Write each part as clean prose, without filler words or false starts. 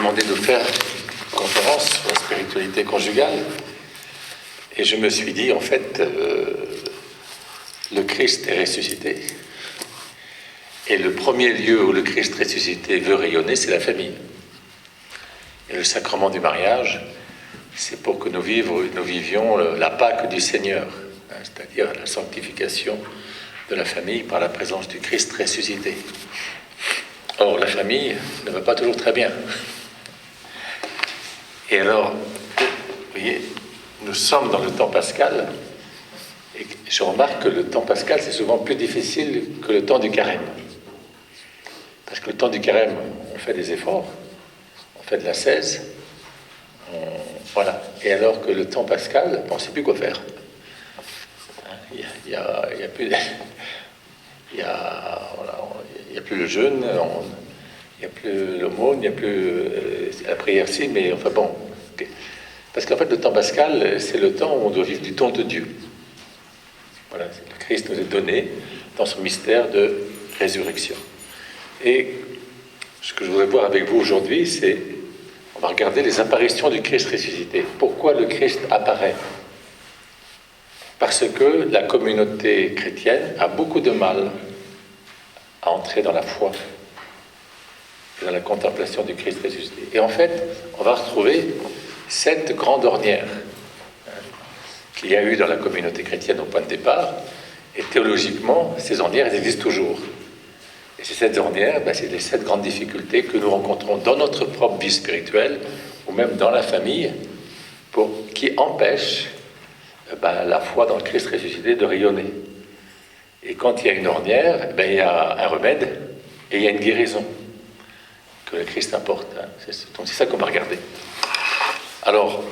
demandé de faire une conférence sur la spiritualité conjugale. Et je me suis dit, en fait, le Christ est ressuscité. Et le premier lieu où le Christ ressuscité veut rayonner, c'est la famille. Et le sacrement du mariage, c'est pour que nous vivions la Pâque du Seigneur, hein, c'est-à-dire la sanctification de la famille par la présence du Christ ressuscité. Or, la famille ne va pas toujours très bien. Et alors, vous voyez, nous sommes dans le temps pascal, et je remarque que le temps pascal, c'est souvent plus difficile que le temps du carême. Parce que le temps du carême, on fait des efforts, on fait de l'ascèse, voilà. Et alors que le temps pascal, on ne sait plus quoi faire. Il n'y a plus... Il n'y a plus le jeûne, il n'y a plus l'aumône, il n'y a plus la prière, si, mais enfin bon. Parce qu'en fait, le temps pascal, c'est le temps où on doit vivre du don de Dieu. Voilà, le Christ nous est donné dans son mystère de résurrection. Et ce que je voudrais voir avec vous aujourd'hui, c'est, on va regarder les apparitions du Christ ressuscité. Pourquoi le Christ apparaît ? Parce que la communauté chrétienne a beaucoup de mal à entrer dans la foi, dans la contemplation du Christ ressuscité. Et en fait, on va retrouver 7 grandes ornières qu'il y a eu dans la communauté chrétienne au point de départ. Et théologiquement, ces ornières, elles existent toujours. Et ces 7 ornières, c'est les 7 grandes difficultés que nous rencontrons dans notre propre vie spirituelle, ou même dans la famille, qui empêchent la foi dans le Christ ressuscité de rayonner. Et quand il y a une ornière, il y a un remède et il y a une guérison que le Christ apporte. Donc c'est ça qu'on va regarder. Alors,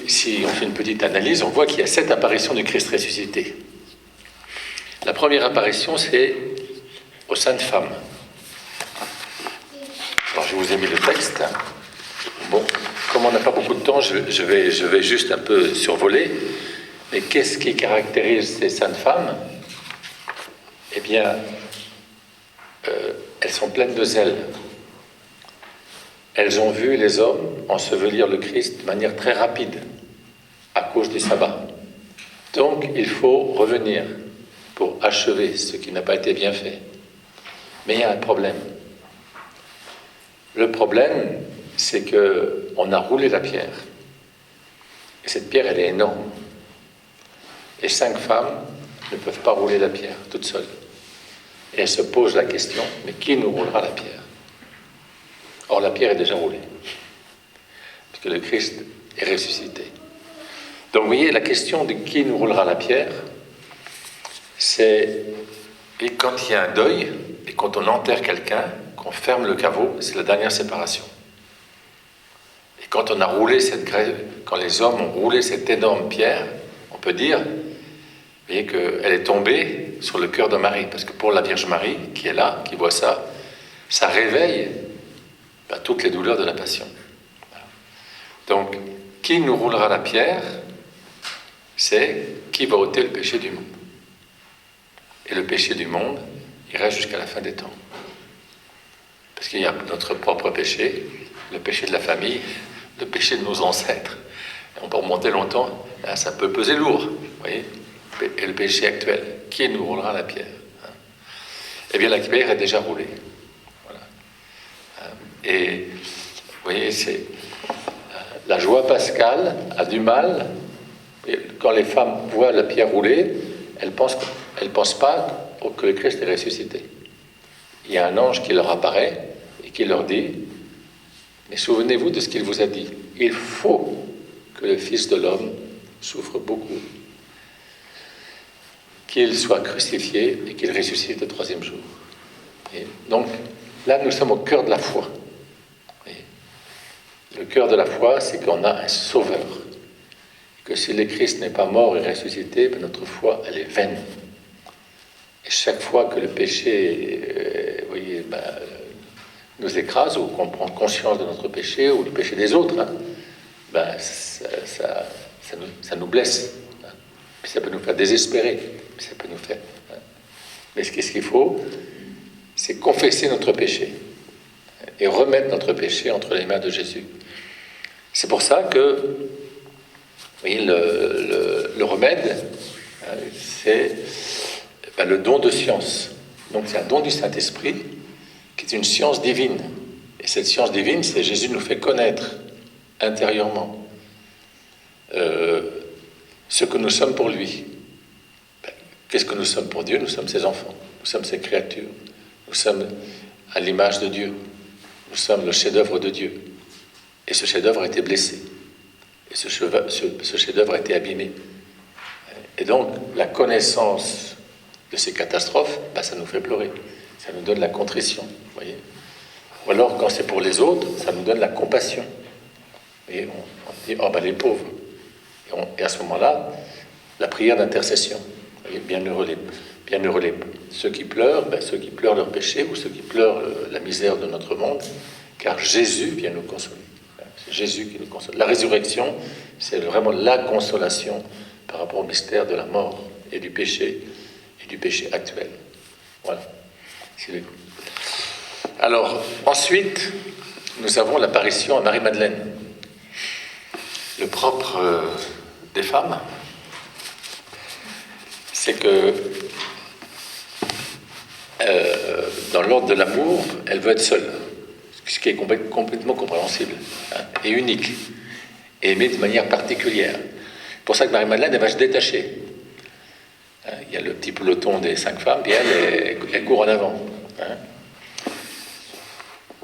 si on fait une petite analyse, on voit qu'il y a 7 apparitions du Christ ressuscité. La première apparition, c'est aux saintes femmes. Alors je vous ai mis le texte. Bon, comme on n'a pas beaucoup de temps, je vais juste un peu survoler. Mais qu'est-ce qui caractérise ces saintes femmes ? Eh bien, elles sont pleines de zèle. Elles ont vu les hommes ensevelir le Christ de manière très rapide, à cause du sabbat. Donc, il faut revenir pour achever ce qui n'a pas été bien fait. Mais il y a un problème. Le problème, c'est qu'on a roulé la pierre. Et cette pierre, elle est énorme. Et 5 femmes ne peuvent pas rouler la pierre toutes seules. Et elles se posent la question, mais qui nous roulera la pierre ? Or, la pierre est déjà roulée, puisque le Christ est ressuscité. Donc, vous voyez, la question de qui nous roulera la pierre, c'est et quand il y a un deuil, et quand on enterre quelqu'un, qu'on ferme le caveau, c'est la dernière séparation. Et quand on a roulé quand les hommes ont roulé cette énorme pierre, on peut dire, vous voyez, qu'elle est tombée sur le cœur de Marie, parce que pour la Vierge Marie, qui est là, qui voit ça, ça réveille toutes les douleurs de la passion. Voilà. Donc, qui nous roulera la pierre, c'est qui va ôter le péché du monde. Et le péché du monde, il reste jusqu'à la fin des temps. Parce qu'il y a notre propre péché, le péché de la famille, le péché de nos ancêtres. Et on peut remonter longtemps, là, ça peut peser lourd, vous voyez. Et le péché actuel, qui nous roulera la pierre ? Eh bien, la pierre est déjà roulée. Voilà. Et vous voyez, c'est la joie pascale a du mal. Quand les femmes voient la pierre rouler, elles pensent pas que le Christ est ressuscité. Il y a un ange qui leur apparaît et qui leur dit, mais souvenez-vous de ce qu'il vous a dit. Il faut que le Fils de l'homme souffre beaucoup, qu'il soit crucifié et qu'il ressuscite le 3e jour. Et donc, là, nous sommes au cœur de la foi. Et le cœur de la foi, c'est qu'on a un sauveur. Et que si le Christ n'est pas mort et ressuscité, notre foi, elle est vaine. Et chaque fois que le péché nous écrase, ou qu'on prend conscience de notre péché, ou du péché des autres, ça nous blesse. Puis ça peut nous faire désespérer. Puis ça peut nous faire... Mais ce qu'il faut, c'est confesser notre péché. et remettre notre péché entre les mains de Jésus. C'est pour ça que oui, le remède, c'est le don de science. Donc c'est un don du Saint-Esprit qui est une science divine. Et cette science divine, c'est Jésus nous fait connaître intérieurement ce que nous sommes pour lui. Qu'est-ce que nous sommes pour Dieu? Nous sommes ses enfants, nous sommes ses créatures, nous sommes à l'image de Dieu, nous sommes le chef-d'œuvre de Dieu. Et ce chef-d'œuvre a été blessé, et ce chef-d'œuvre a été abîmé. Et donc, la connaissance de ces catastrophes, ça nous fait pleurer, ça nous donne la contrition, voyez. Ou alors, quand c'est pour les autres, ça nous donne la compassion. Et on dit, oh les pauvres. Et à ce moment-là, la prière d'intercession. Bienheureux ceux qui pleurent, ceux qui pleurent leur péché ou ceux qui pleurent la misère de notre monde, car Jésus vient nous consoler. C'est Jésus qui nous console. La résurrection, c'est vraiment la consolation par rapport au mystère de la mort et du péché actuel. Voilà. Alors, ensuite, nous avons l'apparition à Marie-Madeleine. Le propre des femmes, c'est que dans l'ordre de l'amour, elle veut être seule, ce qui est complètement compréhensible, et unique, et aimée de manière particulière. C'est pour ça que Marie-Madeleine, elle va se détacher. Il y a le petit peloton des 5 femmes, puis elle court en avant.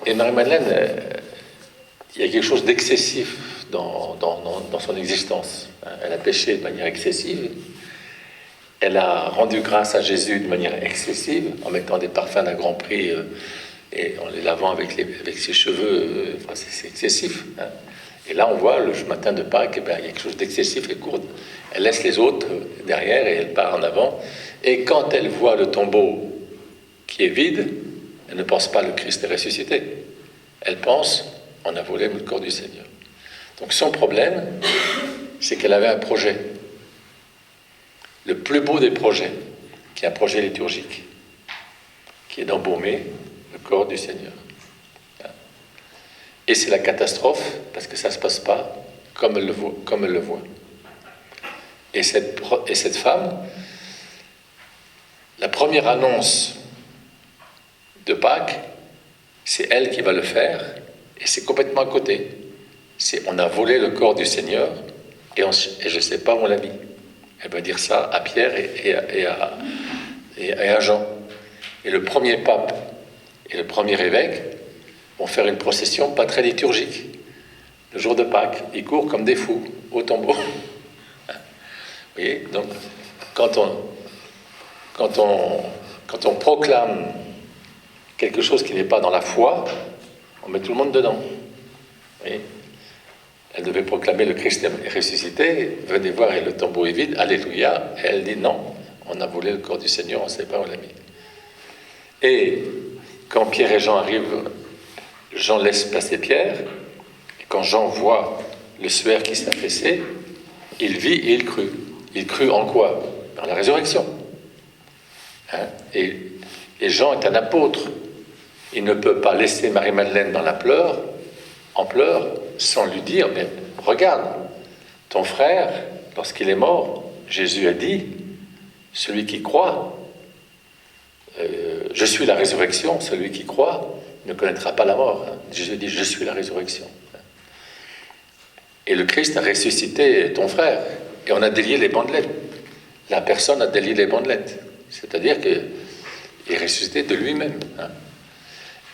Et Marie-Madeleine, il y a quelque chose d'excessif dans son existence. Elle a péché de manière excessive. Elle a rendu grâce à Jésus de manière excessive, en mettant des parfums d'un grand prix et en les lavant avec ses cheveux. C'est excessif. Et là, on voit, le matin de Pâques, il y a quelque chose d'excessif et court. Elle laisse les autres derrière et elle part en avant. Et quand elle voit le tombeau qui est vide, elle ne pense pas le Christ est ressuscité. Elle pense, on a volé le corps du Seigneur. Donc son problème, c'est qu'elle avait un projet. Le plus beau des projets, qui est un projet liturgique, qui est d'embaumer le corps du Seigneur. Et c'est la catastrophe, parce que ça ne se passe pas comme elle le voit. Et cette femme, la première annonce de Pâques, c'est elle qui va le faire, et c'est complètement à côté. On a volé le corps du Seigneur, et je ne sais pas où on l'a mis. Elle va dire ça à Pierre et à Jean. Et le premier pape et le premier évêque vont faire une procession pas très liturgique. Le jour de Pâques, ils courent comme des fous au tombeau. Vous voyez, donc, quand on proclame quelque chose qui n'est pas dans la foi, on met tout le monde dedans. Vous voyez, elle devait proclamer le Christ est ressuscité, venez voir et le tombeau est vide, alléluia. Et elle dit non, on a volé le corps du Seigneur, on ne sait pas où on l'a mis. Et quand Pierre et Jean arrivent, Jean laisse passer Pierre, et quand Jean voit le suaire qui s'est affaissé, il vit et il crut. Il crut en quoi? Dans la résurrection. Et Jean est un apôtre. Il ne peut pas laisser Marie-Madeleine en pleurs, sans lui dire, mais regarde, ton frère, lorsqu'il est mort, Jésus a dit, celui qui croit, je suis la résurrection, celui qui croit ne connaîtra pas la mort. Jésus dit, je suis la résurrection. Et le Christ a ressuscité ton frère, et on a délié les bandelettes. La personne a délié les bandelettes. C'est-à-dire qu'il est ressuscité de lui-même.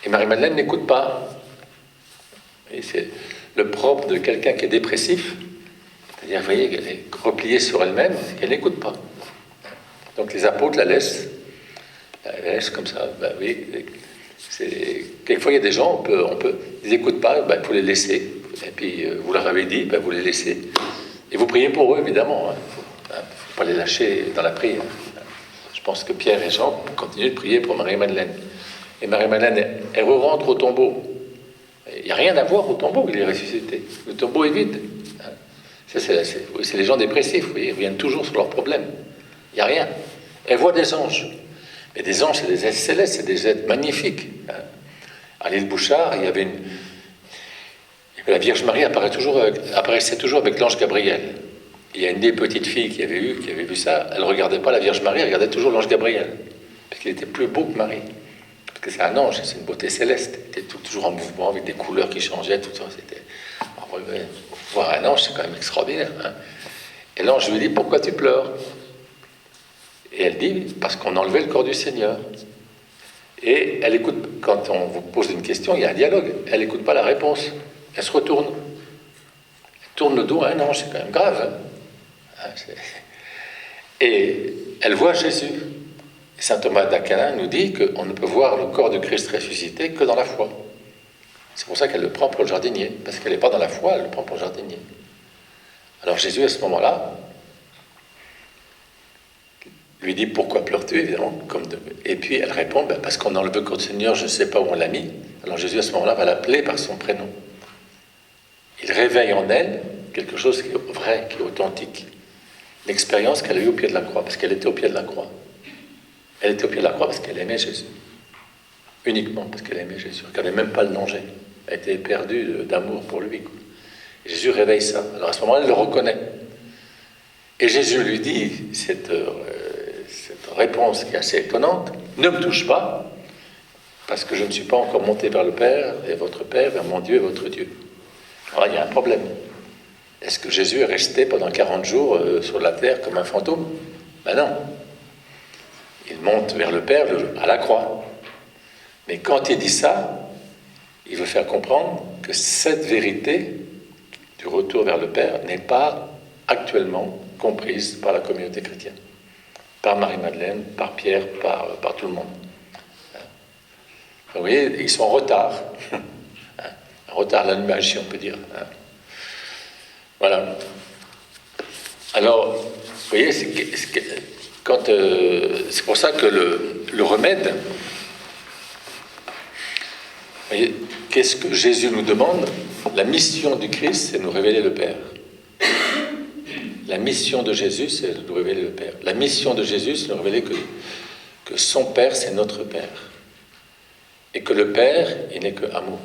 Et Marie-Madeleine n'écoute pas. Et c'est le propre de quelqu'un qui est dépressif. C'est-à-dire, vous voyez, qu'elle est repliée sur elle-même, qu'elle n'écoute pas. Donc les apôtres la laissent comme ça. Oui, quelquefois, il y a des gens, ils n'écoutent pas, il faut les laisser. Et puis, vous leur avez dit, vous les laissez. Et vous priez pour eux, évidemment. Il ne faut pas les lâcher dans la prière. Je pense que Pierre et Jean continuent de prier pour Marie-Madeleine. Et Marie-Madeleine, elle rentre au tombeau. Il n'y a rien à voir au tombeau, il est ressuscité. Le tombeau est vide. C'est les gens dépressifs, vous voyez, ils reviennent toujours sur leurs problèmes. Il n'y a rien. Elle voit des anges. Mais des anges, c'est des êtres célestes, c'est des êtres magnifiques. À l'île Bouchard, la Vierge Marie apparaissait toujours avec l'ange Gabriel. Il y a une des petites filles qui avait vu ça, elle ne regardait pas la Vierge Marie, elle regardait toujours l'ange Gabriel. Parce qu'il était plus beau que Marie. Parce que c'est un ange, c'est une beauté céleste. Il était toujours en mouvement, avec des couleurs qui changeaient, tout ça. Voir un ange, c'est quand même extraordinaire. Hein. Et l'ange lui dit, pourquoi tu pleures? Et elle dit, parce qu'on enlevait le corps du Seigneur. Et elle écoute, quand on vous pose une question, il y a un dialogue. Elle n'écoute pas la réponse. Elle se retourne. Elle tourne le dos à un ange, c'est quand même grave. Hein. Et elle voit Jésus. Et saint Thomas d'Aquin nous dit qu'on ne peut voir le corps de Christ ressuscité que dans la foi. C'est pour ça qu'elle le prend pour le jardinier. Parce qu'elle n'est pas dans la foi, elle le prend pour le jardinier. Alors Jésus, à ce moment-là, lui dit, pourquoi pleures-tu, évidemment, et puis elle répond, parce qu'on enlève le corps du Seigneur, je ne sais pas où on l'a mis. Alors Jésus, à ce moment-là, va l'appeler par son prénom. Il réveille en elle quelque chose qui est vrai, qui est authentique. L'expérience qu'elle a eue au pied de la croix, parce qu'elle était au pied de la croix. Elle était au pied de la croix parce qu'elle aimait Jésus. Uniquement parce qu'elle aimait Jésus. Elle n'avait même pas le danger. Elle était éperdue d'amour pour lui. Et Jésus réveille ça. Alors à ce moment-là, elle le reconnaît. Et Jésus lui dit cette réponse qui est assez étonnante, « Ne me touche pas, parce que je ne suis pas encore monté vers le Père et votre Père, vers mon Dieu et votre Dieu. » Alors il y a un problème. Est-ce que Jésus est resté pendant 40 jours sur la terre comme un fantôme? Ben non. Il monte vers le Père à la croix. Mais quand il dit ça, il veut faire comprendre que cette vérité du retour vers le Père n'est pas actuellement comprise par la communauté chrétienne. Par Marie-Madeleine, par Pierre, par tout le monde. Vous voyez, ils sont en retard. Un retard d'allumage, si on peut dire. Voilà. Alors, vous voyez, c'est pour ça que le remède, vous voyez, qu'est-ce que Jésus nous demande? La mission du Christ, c'est de nous révéler le Père. La mission de Jésus, c'est de nous révéler le Père. La mission de Jésus, c'est de nous révéler que son Père, c'est notre Père. Et que le Père, il n'est que amour.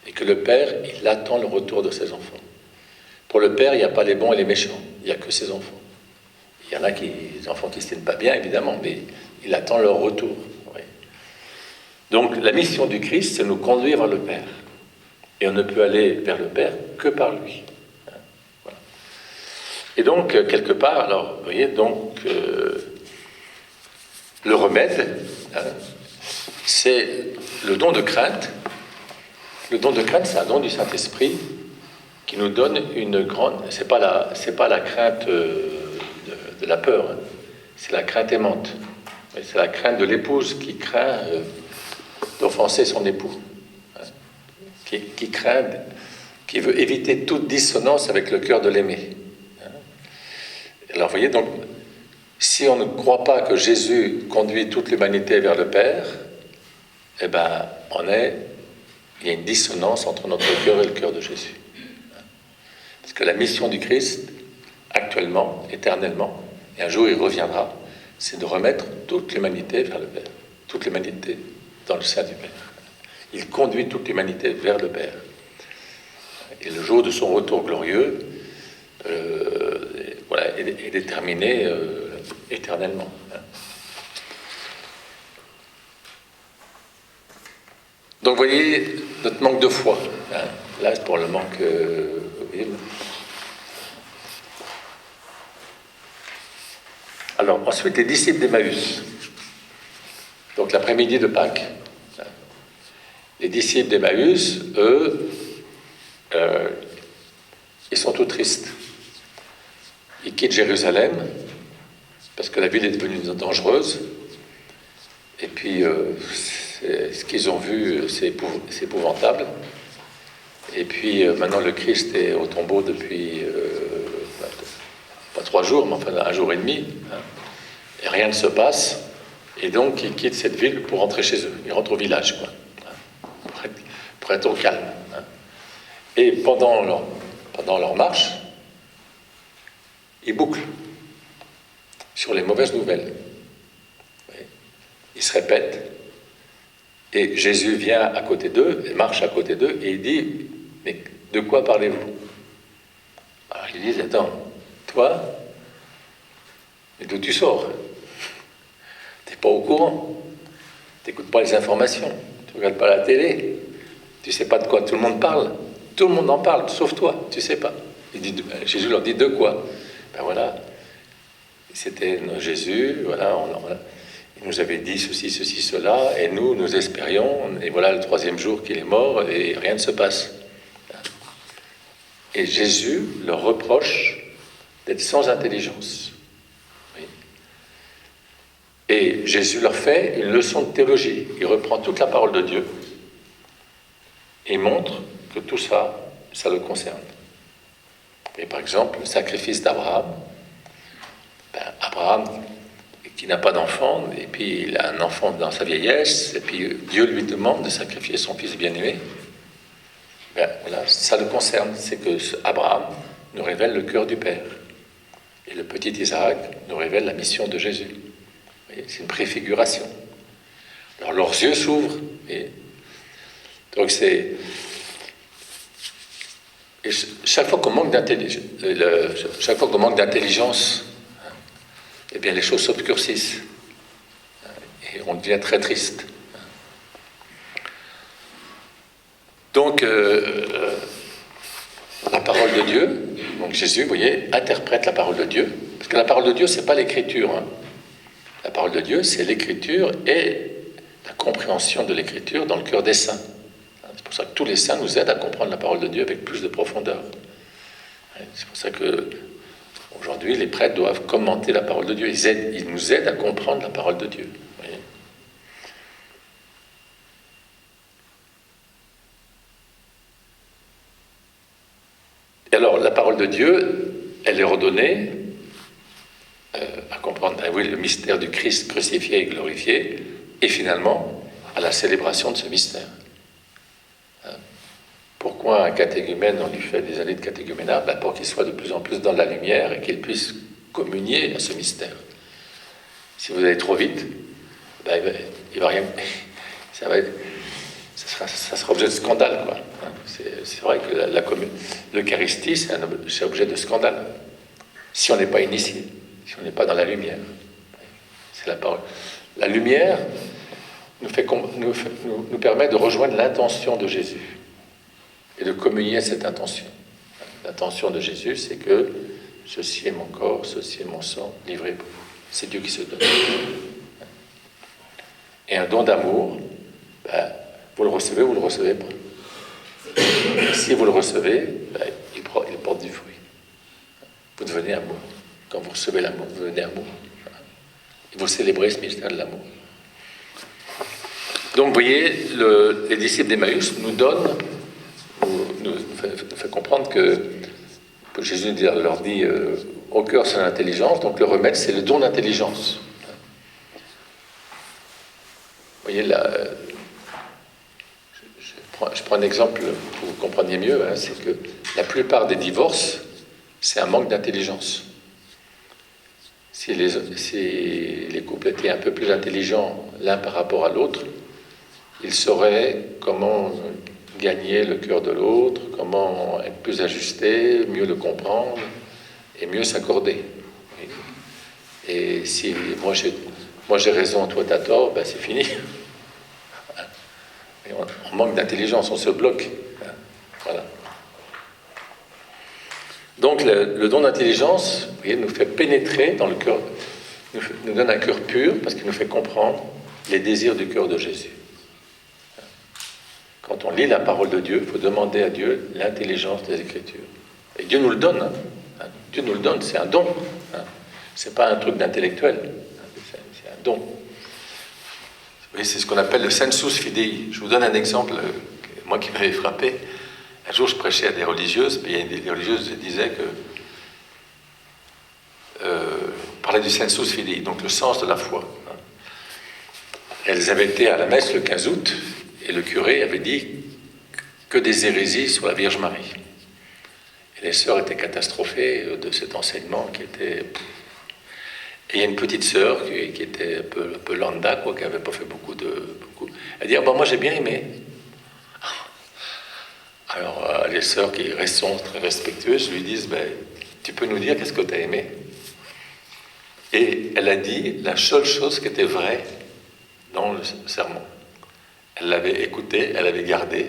Et que le Père, il attend le retour de ses enfants. Pour le Père, il n'y a pas les bons et les méchants. Il n'y a que ses enfants. Il y en a des enfants qui ne se tiennent pas bien, évidemment, mais il attend leur retour. Oui. Donc, la mission du Christ, c'est de nous conduire vers le Père. Et on ne peut aller vers le Père que par lui. Voilà. Et donc, quelque part, alors, vous voyez, donc, le remède, c'est le don de crainte. Le don de crainte, c'est un don du Saint-Esprit qui nous donne une grande... C'est pas la crainte de la peur, hein. C'est la crainte aimante. C'est la crainte de l'épouse qui craint d'offenser son époux. Hein. Qui veut éviter toute dissonance avec le cœur de l'aimé. Hein. Alors, vous voyez, donc, si on ne croit pas que Jésus conduit toute l'humanité vers le Père, eh ben, il y a une dissonance entre notre cœur et le cœur de Jésus. Parce que la mission du Christ, actuellement, éternellement, et un jour il reviendra, c'est de remettre toute l'humanité vers le Père, toute l'humanité dans le sein du Père. Il conduit toute l'humanité vers le Père. Et le jour de son retour glorieux, voilà, est déterminé éternellement. Donc, vous voyez, notre manque de foi. Hein. Là, c'est pour le manque... vous voyez. Alors, ensuite, les disciples d'Emmaüs. Donc, l'après-midi de Pâques. Les disciples d'Emmaüs, eux, ils sont tout tristes. Ils quittent Jérusalem, parce que la ville est devenue dangereuse. Et puis... ce qu'ils ont vu, c'est épouvantable. Et puis maintenant le Christ est au tombeau depuis pas 3 jours, mais enfin 1 jour et demi. Hein, et rien ne se passe. Et donc ils quittent cette ville pour rentrer chez eux. Ils rentrent au village, quoi, hein, pour être au calme. Hein. Et pendant leur marche, ils bouclent sur les mauvaises nouvelles. Ils se répètent. Et Jésus vient à côté d'eux, marche à côté d'eux, et il dit, mais de quoi parlez-vous? Alors ils disent, attends, toi, mais d'où tu sors? T'es pas au courant, t'écoutes pas les informations, tu regardes pas la télé, tu sais pas de quoi tout le monde parle. Tout le monde en parle, sauf toi, tu sais pas. Jésus leur dit, de quoi? Ben voilà, c'était Jésus, voilà, il nous avait dit ceci, ceci, cela, et nous espérions, et voilà le 3e jour qu'il est mort, et rien ne se passe. Et Jésus leur reproche d'être sans intelligence. Oui. Et Jésus leur fait une leçon de théologie. Il reprend toute la parole de Dieu et montre que tout ça, ça le concerne. Et par exemple, le sacrifice d'Abraham. Abraham, qui n'a pas d'enfant, et puis il a un enfant dans sa vieillesse, et puis Dieu lui demande de sacrifier son fils bien-aimé. Voilà, ça le concerne, c'est que Abraham nous révèle le cœur du Père. Et le petit Isaac nous révèle la mission de Jésus. C'est une préfiguration. Alors leurs yeux s'ouvrent. Donc c'est... Et chaque fois qu'on manque d'intelligence, eh bien les choses s'obscurcissent. Et on devient très triste. Donc, la parole de Dieu, donc Jésus, vous voyez, interprète la parole de Dieu. Parce que la parole de Dieu, ce n'est pas l'écriture. La parole de Dieu, c'est l'écriture et la compréhension de l'écriture dans le cœur des saints. C'est pour ça que tous les saints nous aident à comprendre la parole de Dieu avec plus de profondeur. C'est pour ça que aujourd'hui, les prêtres doivent commenter la parole de Dieu. Ils nous aident à comprendre la parole de Dieu. Voyez. Et alors, la parole de Dieu, elle est redonnée à comprendre, oui, le mystère du Christ crucifié et glorifié, et finalement, à la célébration de ce mystère. Pourquoi un catéchumène, on lui fait des années de catéchuménat? Pour qu'il soit de plus en plus dans la lumière et qu'il puisse communier à ce mystère. Si vous allez trop vite, il va rien... Ça sera objet de scandale, quoi. C'est vrai que l'Eucharistie, c'est objet de scandale. Si on n'est pas initié, si on n'est pas dans la lumière. C'est la parole. La lumière nous permet de rejoindre l'intention de Jésus et de communier à cette intention. L'intention de Jésus, c'est que ceci est mon corps, ceci est mon sang, livré pour vous. C'est Dieu qui se donne. Et un don d'amour, vous le recevez ou vous ne le recevez pas. Si vous le recevez, il porte du fruit. Vous devenez amour. Quand vous recevez l'amour, vous devenez amour. Et vous célébrez ce mystère de l'amour. Donc, vous voyez, les disciples d'Emmaüs nous fait comprendre que Jésus leur dit au cœur c'est l'intelligence, donc le remède c'est le don d'intelligence. Vous voyez là, je prends un exemple pour que vous compreniez mieux, c'est que la plupart des divorces, c'est un manque d'intelligence. Si les couples étaient un peu plus intelligents l'un par rapport à l'autre, ils sauraient comment gagner le cœur de l'autre, comment être plus ajusté, mieux le comprendre et mieux s'accorder. Et si moi j'ai raison, toi t'as tort, c'est fini. On manque d'intelligence, on se bloque. Voilà. Donc le don d'intelligence, vous voyez, nous fait pénétrer dans le cœur, nous donne un cœur pur parce qu'il nous fait comprendre les désirs du cœur de Jésus. Quand on lit la parole de Dieu, il faut demander à Dieu l'intelligence des Écritures. Et Dieu nous le donne. Dieu nous le donne, c'est un don. C'est pas un truc d'intellectuel. C'est un don. Oui, c'est ce qu'on appelle le sensus fidei. Je vous donne un exemple, moi qui m'avait frappé. Un jour, je prêchais à des religieuses, et des religieuses disaient que parlaient du sensus fidei, donc le sens de la foi. Elles avaient été à la messe le 15 août, et le curé avait dit que des hérésies sur la Vierge Marie. Et les sœurs étaient catastrophées de cet enseignement qui était... Et il y a une petite sœur qui était un peu lambda, quoi, qui n'avait pas fait beaucoup. Elle dit, ah, moi j'ai bien aimé. Alors les sœurs qui sont très respectueuses lui disent, tu peux nous dire qu'est-ce que tu as aimé? Et elle a dit la seule chose qui était vraie dans le sermon. Elle l'avait écouté, elle l'avait gardé,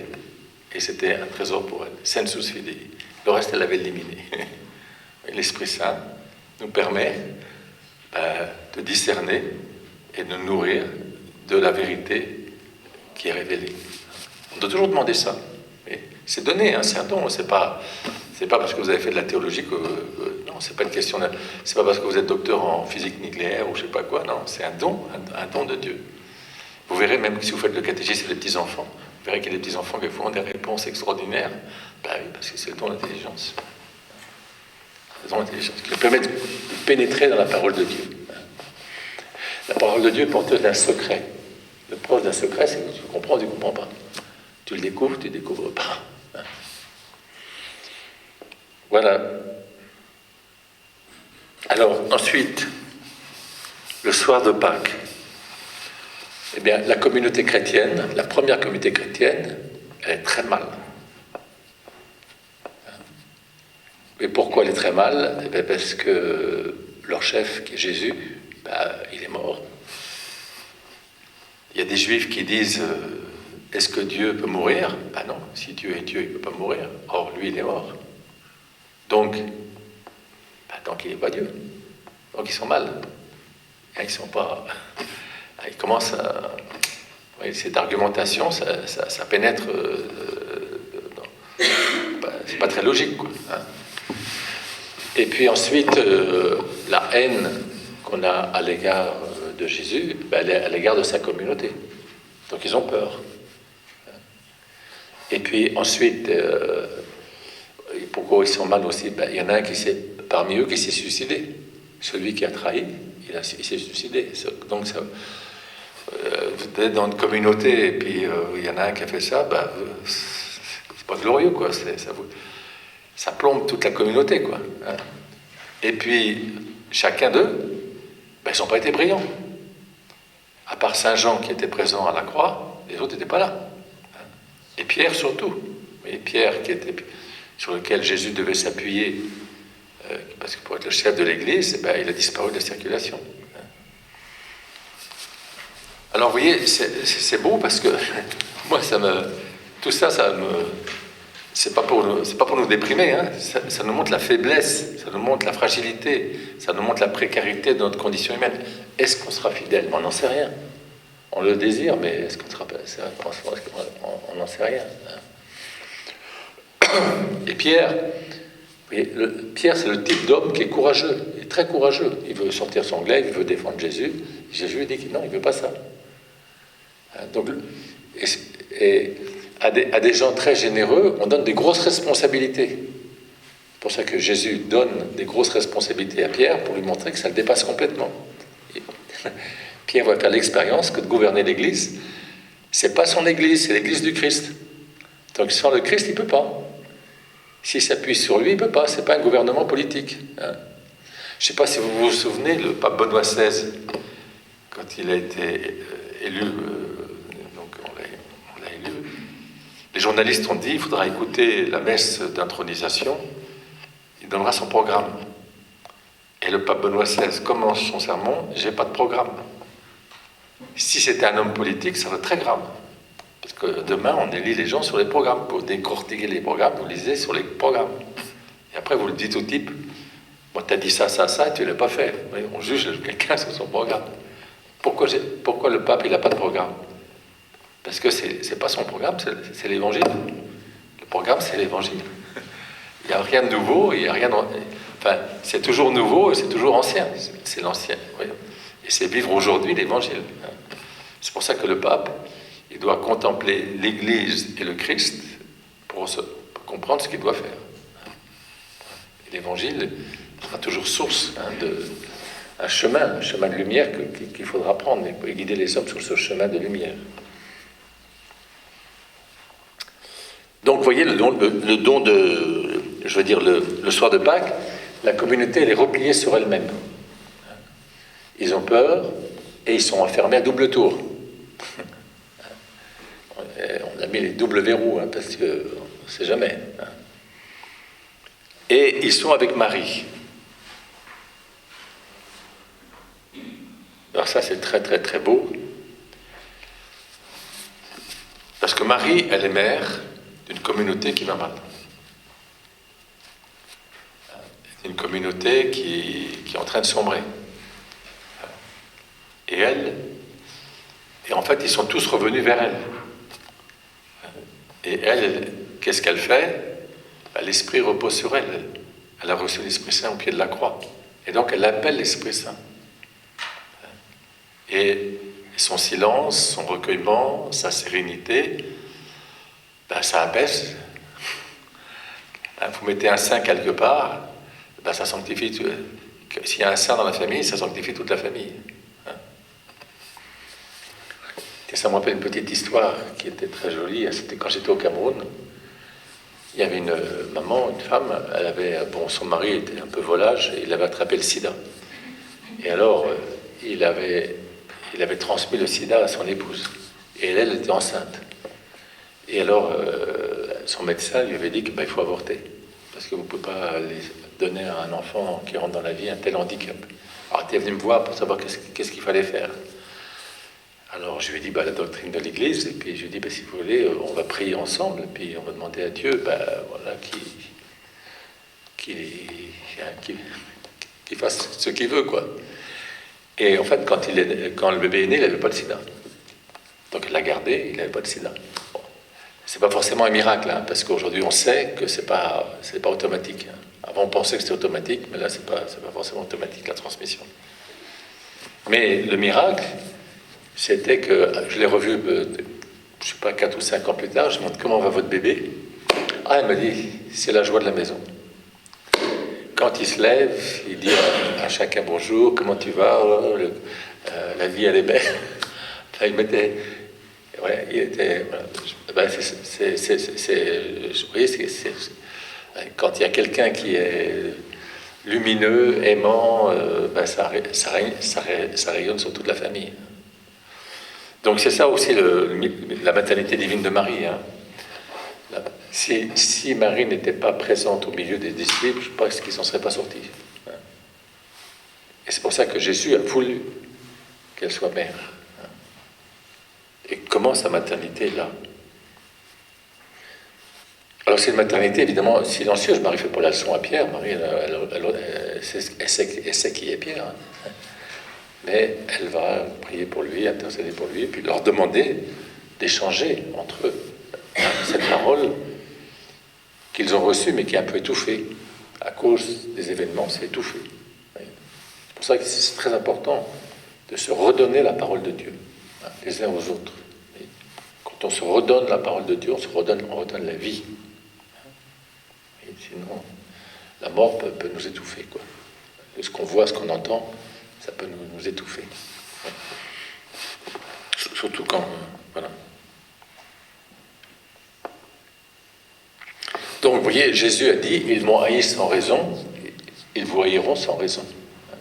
et c'était un trésor pour elle. Sensus fidei. Le reste, elle l'avait éliminé. L'Esprit Saint nous permet de discerner et de nous nourrir de la vérité qui est révélée. On doit toujours demander ça. Et c'est donné, hein, c'est un don. C'est pas parce que vous avez fait de la théologie que non, c'est pas une question. C'est pas parce que vous êtes docteur en physique nucléaire ou je sais pas quoi. Non, c'est un don de Dieu. Vous verrez même que si vous faites le catéchisme des petits enfants, vous verrez qu'il y a des petits enfants qui font des réponses extraordinaires. Oui, parce que c'est le don d'intelligence. Le don d'intelligence qui nous permet de pénétrer dans la parole de Dieu. La parole de Dieu est porteuse d'un secret. Le preuve d'un secret, c'est que tu comprends ou tu ne comprends pas. Tu le découvres, tu ne découvres pas. Voilà. Alors, ensuite, le soir de Pâques, eh bien, la communauté chrétienne, la première communauté chrétienne, elle est très mal. Et pourquoi elle est très mal? Eh bien, parce que leur chef, qui est Jésus, il est mort. Il y a des juifs qui disent est-ce que Dieu peut mourir? Non, si Dieu est Dieu, il ne peut pas mourir. Or, lui, il est mort. Donc il n'est pas Dieu. Donc ils sont mal. Ils sont pas. Ils commencent à. Oui, cette argumentation, ça pénètre. C'est pas très logique, quoi. Hein. Et puis ensuite, la haine qu'on a à l'égard de Jésus, elle est à l'égard de sa communauté. Donc ils ont peur. Et puis ensuite, pourquoi ils sont mal aussi? Il y en a un parmi eux qui s'est suicidé. Celui qui a trahi, il s'est suicidé. Donc vous êtes dans une communauté et puis il y en a un qui a fait ça, c'est pas glorieux, quoi. Ça plombe toute la communauté, quoi. Hein. Et puis, chacun d'eux, ils n'ont pas été brillants. À part Saint Jean qui était présent à la croix, les autres n'étaient pas là. Et Pierre surtout. Et Pierre sur lequel Jésus devait s'appuyer, parce que pour être le chef de l'Église, il a disparu de la circulation. Alors vous voyez, c'est beau parce que moi, tout ça c'est pas pour nous déprimer, hein. Ça nous montre la faiblesse, ça nous montre la fragilité, ça nous montre la précarité de notre condition humaine. Est-ce qu'on sera fidèle? On n'en sait rien. On le désire, mais est-ce qu'on sera... On n'en sait rien. Et Pierre, vous voyez, Pierre, c'est le type d'homme qui est courageux, il est très courageux. Il veut sortir son glaive, il veut défendre Jésus. Jésus lui dit que non, il ne veut pas ça. Donc, à des gens très généreux, on donne des grosses responsabilités. C'est pour ça que Jésus donne des grosses responsabilités à Pierre pour lui montrer que ça le dépasse complètement. Pierre va faire l'expérience que de gouverner l'Église, c'est pas son Église, c'est l'Église du Christ. Donc sans le Christ, il ne peut pas. S'il s'appuie sur lui, il ne peut pas. Ce n'est pas un gouvernement politique. Hein. Je ne sais pas si vous vous souvenez, le pape Benoît XVI, quand il a été élu, donc on l'a élu, les journalistes ont dit il faudra écouter la messe d'intronisation, il donnera son programme. Et le pape Benoît XVI commence son sermon, j'ai pas de programme. Si c'était un homme politique, ça serait très grave. Parce que demain, on élit les gens sur les programmes. Pour décortiquer les programmes, vous lisez sur les programmes. Et après, vous le dites au type, bon, tu as dit ça, ça, ça, et tu ne l'as pas fait. On juge quelqu'un sur son programme. Pourquoi le pape, il n'a pas de programme? Parce que ce n'est pas son programme, c'est l'évangile. Le programme, c'est l'évangile. Il n'y a rien de nouveau, il n'y a rien de... Enfin, c'est toujours nouveau et c'est toujours ancien. C'est l'ancien. Oui. Et c'est vivre aujourd'hui l'évangile. C'est pour ça que le pape, il doit contempler l'Église et le Christ pour comprendre ce qu'il doit faire. Et l'évangile sera toujours source un chemin de lumière qu'il faudra prendre et guider les hommes sur ce chemin de lumière. Donc, vous voyez, le don le soir de Pâques, la communauté, elle est repliée sur elle-même. Ils ont peur et ils sont enfermés à double tour. On a mis les doubles verrous, hein, parce qu'on ne sait jamais. Hein. Et ils sont avec Marie. Alors ça, c'est très très très beau. Parce que Marie, elle est mère d'une communauté qui va mal. C'est une communauté qui est en train de sombrer. Et en fait, ils sont tous revenus vers elle. Et elle, qu'est-ce qu'elle fait? L'Esprit repose sur elle. Elle a reçu l'Esprit Saint au pied de la croix. Et donc, elle appelle l'Esprit Saint. Et son silence, son recueillement, sa sérénité, ça apaise. Vous mettez un saint quelque part, ça sanctifie. S'il y a un saint dans la famille, ça sanctifie toute la famille. Et ça me rappelle une petite histoire qui était très jolie. C'était quand j'étais au Cameroun. Il y avait une maman, une femme, son mari était un peu volage et il avait attrapé le sida. Et alors, il avait transmis le sida à son épouse. Et elle était enceinte. Et alors, son médecin lui avait dit qu'il faut avorter. Parce que vous ne pouvez pas donner à un enfant qui rentre dans la vie un tel handicap. Alors, il est venu me voir pour savoir qu'est-ce qu'il fallait faire. Alors, je lui ai dit la doctrine de l'Église. Et puis, je lui ai dit, si vous voulez, on va prier ensemble. Et puis, on va demander à Dieu qu'il fasse ce qu'il veut, quoi. Et en fait, quand le bébé est né, il n'avait pas de sida. Donc il l'a gardé, il n'avait pas de sida. Bon. C'est pas forcément un miracle, hein, parce qu'aujourd'hui on sait que c'est pas automatique. Hein. Avant on pensait que c'était automatique, mais là c'est pas forcément automatique la transmission. Mais le miracle, c'était que je l'ai revu, je sais pas, 4 ou 5 ans plus tard, je me demande comment va votre bébé. Ah, elle m'a dit, c'est la joie de la maison. Quand il se lève, il dit à chacun bonjour, comment tu vas, la vie elle est belle. Enfin, il était, voilà. Vous voyez, quand il y a quelqu'un qui est lumineux, aimant, ça rayonne sur toute la famille. Donc c'est ça aussi la maternité divine de Marie. Hein. Si Marie n'était pas présente au milieu des disciples, je pense qu'ils ne s'en seraient pas sortis. Et c'est pour ça que Jésus a voulu qu'elle soit mère. Et comment sa maternité est là. Alors c'est une maternité évidemment silencieuse. Marie ne fait pas la leçon à Pierre. Marie, elle sait qui est Pierre. Hein. Mais elle va prier pour lui, intercéder pour lui, et puis leur demander d'échanger entre eux cette parole qu'ils ont reçue, mais qui est un peu étouffée. À cause des événements, c'est étouffé. C'est pour ça que c'est très important de se redonner la parole de Dieu, les uns aux autres. Quand on se redonne la parole de Dieu, on redonne la vie. Et sinon, la mort peut nous étouffer, quoi. Ce qu'on voit, ce qu'on entend, ça peut nous étouffer. Surtout quand... Voilà. Donc, vous voyez, Jésus a dit, ils m'ont haï sans raison, ils vous haïront sans raison.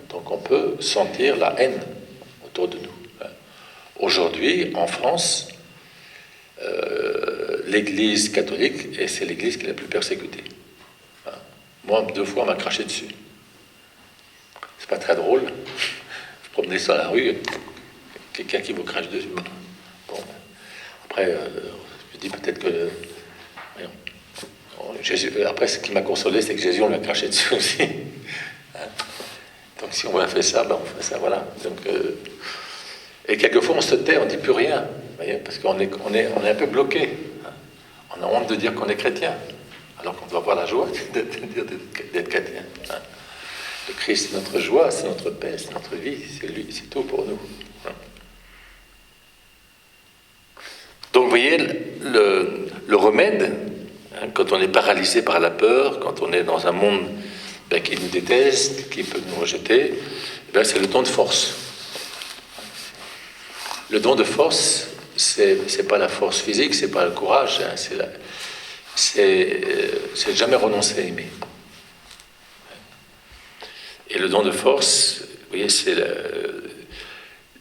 Donc, on peut sentir la haine autour de nous. Aujourd'hui, en France, l'Église catholique, et c'est l'Église qui est la plus persécutée. Moi, 2 fois, on m'a craché dessus. C'est pas très drôle. Vous promenez sur la rue, quelqu'un qui vous crache dessus. Bon. Après, je dis peut-être que... Jésus, après, ce qui m'a consolé, c'est que Jésus, on l'a craché dessus aussi. Donc, si on a fait ça, on fait ça, voilà. Donc, et quelquefois, on se tait, on ne dit plus rien. Voyez, parce qu'on est un peu bloqué. On a honte de dire qu'on est chrétien, alors qu'on doit avoir la joie d'être chrétien. Le Christ, c'est notre joie, c'est notre paix, c'est notre vie, c'est lui, c'est tout pour nous. Donc, vous voyez, le remède, quand on est paralysé par la peur, quand on est dans un monde qui nous déteste, qui peut nous rejeter, c'est le don de force. Le don de force, c'est pas la force physique, c'est pas le courage, c'est jamais renoncer à aimer. Et le don de force, vous voyez,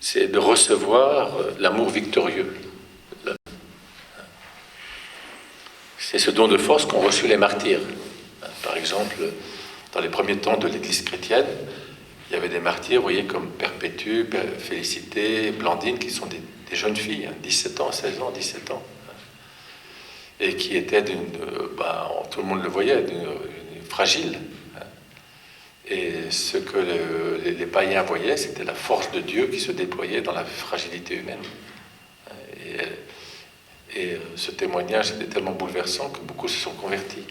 c'est de recevoir l'amour victorieux. C'est ce don de force qu'ont reçu les martyrs. Par exemple, dans les premiers temps de l'Église chrétienne, il y avait des martyrs, vous voyez, comme Perpétue, Félicité, Blandine, qui sont des jeunes filles, 17 ans, 16 ans, 17 ans, et qui étaient tout le monde le voyait, d'une fragile. Et ce que les païens voyaient, c'était la force de Dieu qui se déployait dans la fragilité humaine. Et ce témoignage était tellement bouleversant que beaucoup se sont convertis.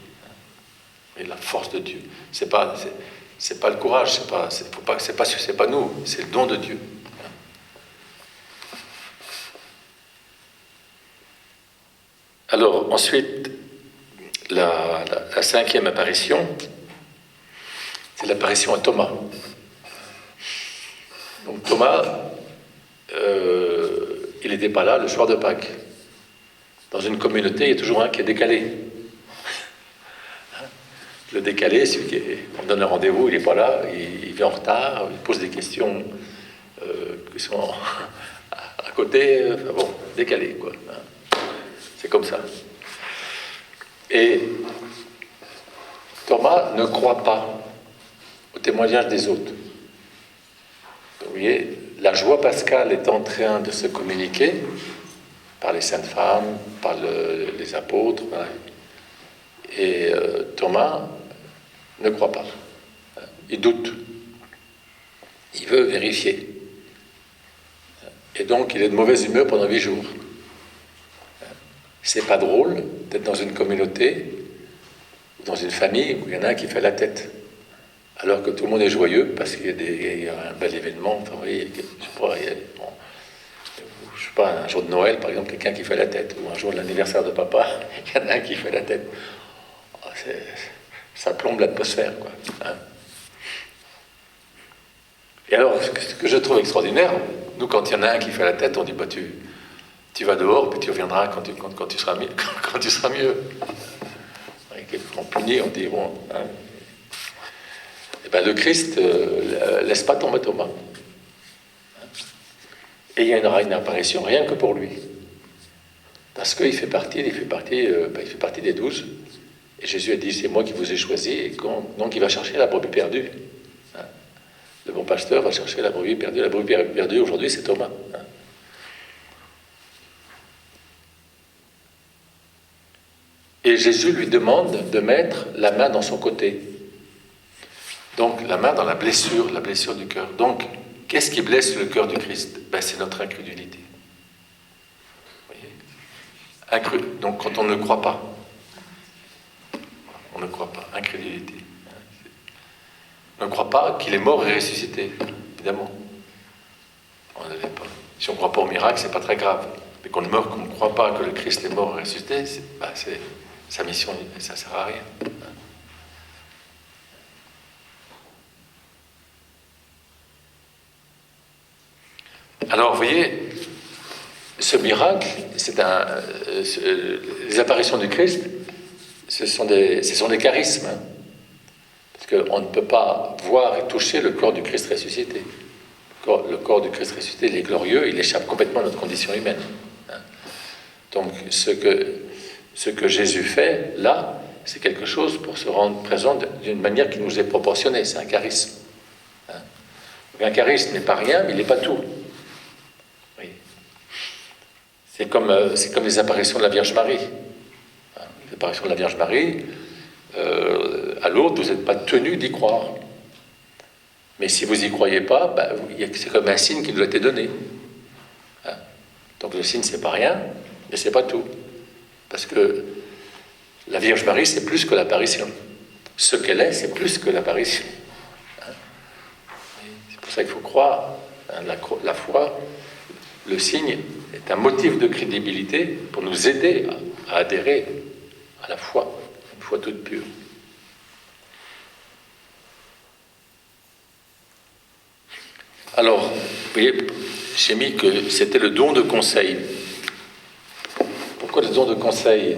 Et la force de Dieu, c'est pas le courage, c'est pas nous, c'est le don de Dieu. Alors ensuite, la cinquième apparition, c'est l'apparition à Thomas. Donc Thomas, il n'était pas là le soir de Pâques. Dans une communauté, il y a toujours un qui est décalé. Le décalé, celui on donne un rendez-vous, il n'est pas là, il vient en retard, il pose des questions qui sont à côté, décalé, quoi. C'est comme ça. Et Thomas ne croit pas au témoignage des autres. Vous voyez, la joie pascale est en train de se communiquer par les saintes femmes, par les apôtres, voilà. Et Thomas ne croit pas. Il doute. Il veut vérifier. Et donc, il est de mauvaise humeur pendant 8 jours. C'est pas drôle d'être dans une communauté, dans une famille où il y en a un qui fait la tête. Alors que tout le monde est joyeux parce qu'il y a un bel événement. Enfin, vous voyez, je sais pas, un jour de Noël, par exemple, quelqu'un qui fait la tête. Ou un jour de l'anniversaire de papa, il y en a un qui fait la tête. Ça plombe l'atmosphère, quoi. Hein. Et alors, ce que je trouve extraordinaire, nous, quand il y en a un qui fait la tête, on dit, tu vas dehors, puis tu reviendras quand tu seras mieux. Quand tu seras mieux. On punit, on dit, bon... Hein. Et bien, le Christ laisse pas tomber Thomas. Et il y aura une apparition rien que pour lui. Parce qu'il fait partie des 12. Et Jésus a dit, c'est moi qui vous ai choisi. Et donc il va chercher la brebis perdue. Hein. Le bon pasteur va chercher la brebis perdue. La brebis perdue, aujourd'hui, c'est Thomas. Hein. Et Jésus lui demande de mettre la main dans son côté. Donc la main dans la blessure du cœur. Donc, qu'est-ce qui blesse le cœur du Christ? C'est notre incrédulité. Vous voyez? Donc quand on ne croit pas, incrédulité. On ne croit pas qu'il est mort et ressuscité, évidemment. On ne l'est pas. Si on ne croit pas au miracle, c'est pas très grave. Mais qu'on ne croit pas que le Christ est mort et ressuscité, sa mission, ça ne sert à rien. Alors, vous voyez, ce miracle, les apparitions du Christ, ce sont des charismes. Hein, parce qu'on ne peut pas voir et toucher le corps du Christ ressuscité. Le corps du Christ ressuscité, il est glorieux, il échappe complètement à notre condition humaine. Hein. Donc, ce que Jésus fait, là, c'est quelque chose pour se rendre présent d'une manière qui nous est proportionnée. C'est un charisme. Hein. Donc, un charisme n'est pas rien, mais il n'est pas tout. Oui. C'est comme les apparitions de la Vierge Marie. Hein. Les apparitions de la Vierge Marie, à Lourdes, vous n'êtes pas tenu d'y croire. Mais si vous n'y croyez pas, c'est comme un signe qui nous a été donné. Hein. Donc le signe, c'est pas rien, mais c'est pas tout. Parce que la Vierge Marie, c'est plus que l'apparition. Ce qu'elle est, c'est plus que l'apparition. Hein. C'est pour ça qu'il faut croire. Hein, la foi, le signe, est un motif de crédibilité pour nous aider à adhérer à la foi, une foi toute pure. Alors, vous voyez, j'ai mis que c'était le don de conseil. Pourquoi le don de conseil?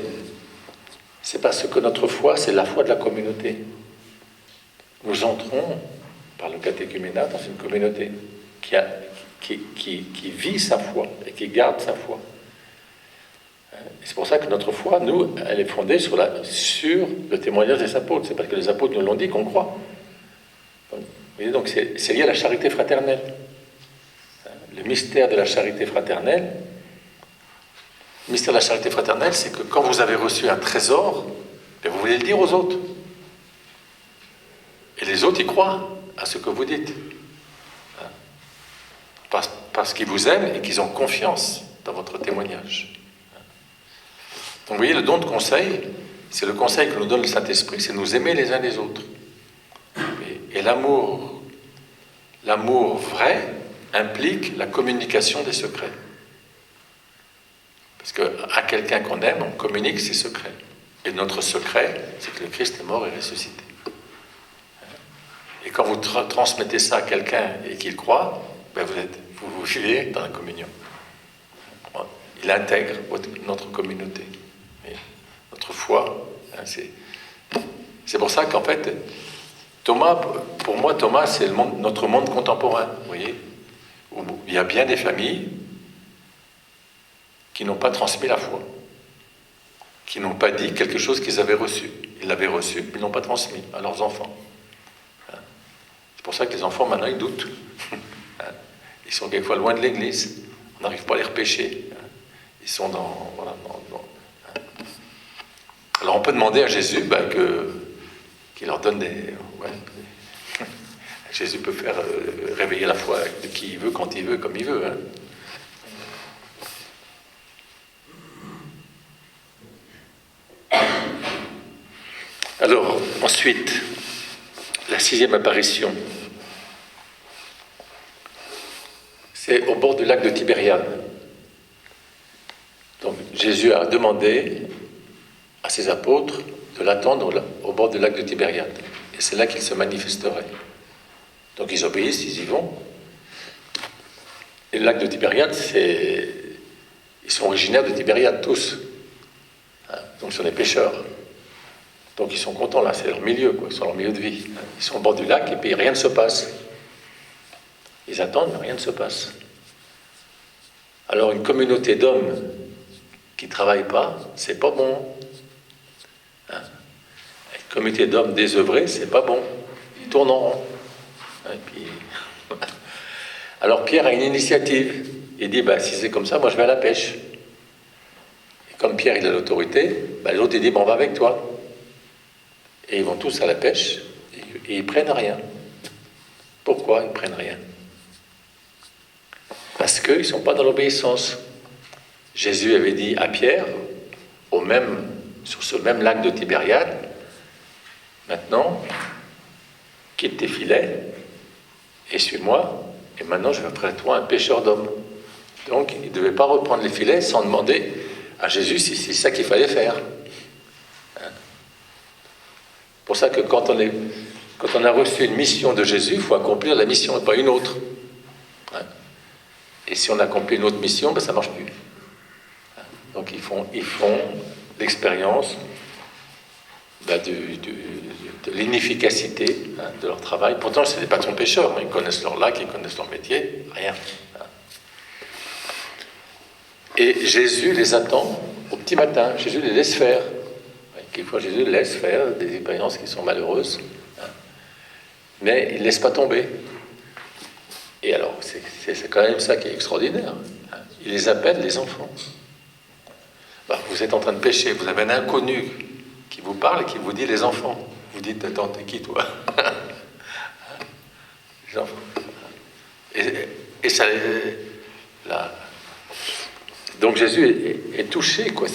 C'est parce que notre foi, c'est la foi de la communauté. Nous entrons, par le catéchuménat, dans une communauté qui vit sa foi et qui garde sa foi. Et c'est pour ça que notre foi, nous, elle est fondée sur le témoignage des apôtres. C'est parce que les apôtres nous l'ont dit qu'on croit. Vous voyez, donc c'est lié à la charité fraternelle. Le mystère de la charité fraternelle, le mystère de la charité fraternelle, c'est que quand vous avez reçu un trésor, vous voulez le dire aux autres. Et les autres, ils croient à ce que vous dites. Parce qu'ils vous aiment et qu'ils ont confiance dans votre témoignage. Donc vous voyez, le don de conseil, c'est le conseil que nous donne le Saint-Esprit, c'est nous aimer les uns les autres. Et l'amour vrai implique la communication des secrets. Parce qu'à quelqu'un qu'on aime, on communique ses secrets. Et notre secret, c'est que le Christ est mort et ressuscité. Et quand vous transmettez ça à quelqu'un et qu'il croit, vous vivez dans la communion. Il intègre notre communauté. Notre foi. C'est pour ça qu'en fait, pour moi, Thomas, c'est notre monde contemporain. Vous voyez, où il y a bien des familles qui n'ont pas transmis la foi, qui n'ont pas dit quelque chose qu'ils avaient reçu. Ils l'avaient reçu, mais ils n'ont pas transmis à leurs enfants. C'est pour ça que les enfants, maintenant, ils doutent. Ils sont quelquefois loin de l'église. On n'arrive pas à les repêcher. Ils sont dans... Alors on peut demander à Jésus qu'il leur donne des... Jésus peut faire réveiller la foi de qui il veut, quand il veut, comme il veut. Alors, ensuite, la 6e apparition. C'est au bord du lac de Tibériade. Donc, Jésus a demandé à ses apôtres de l'attendre au bord du lac de Tibériade. Et c'est là qu'il se manifesterait. Donc, ils obéissent, ils y vont. Et le lac de Tibériade, ils sont originaires de Tibériade, tous. Donc, ce sont des pêcheurs. Donc, ils sont contents, là, c'est leur milieu, quoi. Ils sont leur milieu de vie. Ils sont au bord du lac et puis rien ne se passe. Ils attendent, mais rien ne se passe. Alors, une communauté d'hommes qui ne travaillent pas, c'est pas bon. Une communauté d'hommes désœuvrés, c'est pas bon. Ils tournent en rond. Et puis... Alors, Pierre a une initiative. Il dit, si c'est comme ça, moi je vais à la pêche. Et comme Pierre, il a l'autorité, l'autre, il dit, on va avec toi. Et ils vont tous à la pêche, et ils prennent rien. Pourquoi ils prennent rien? Parce qu'ils ne sont pas dans l'obéissance. Jésus avait dit à Pierre, sur ce même lac de Tibériade, maintenant, quitte tes filets, et suis-moi, et maintenant je vais faire de toi un pêcheur d'hommes. Donc, il ne devait pas reprendre les filets sans demander à Jésus si c'est ça qu'il fallait faire. C'est pour ça que quand on a reçu une mission de Jésus, il faut accomplir la mission et pas une autre. Et si on accomplit une autre mission, ça ne marche plus. Donc ils font l'expérience de l'inefficacité de leur travail. Pourtant, ce sont des patrons pêcheurs, ils connaissent leur lac, ils connaissent leur métier, rien. Et Jésus les attend au petit matin, Jésus les laisse faire. Quelquefois, Jésus laisse faire des expériences qui sont malheureuses, mais il ne laisse pas tomber. Et alors, c'est quand même ça qui est extraordinaire. Il les appelle les enfants. Vous êtes en train de pêcher, vous avez un inconnu qui vous parle et qui vous dit les enfants. Vous dites, attends, t'es qui toi? Les enfants. Et ça... Là, donc Jésus est touché, quoi.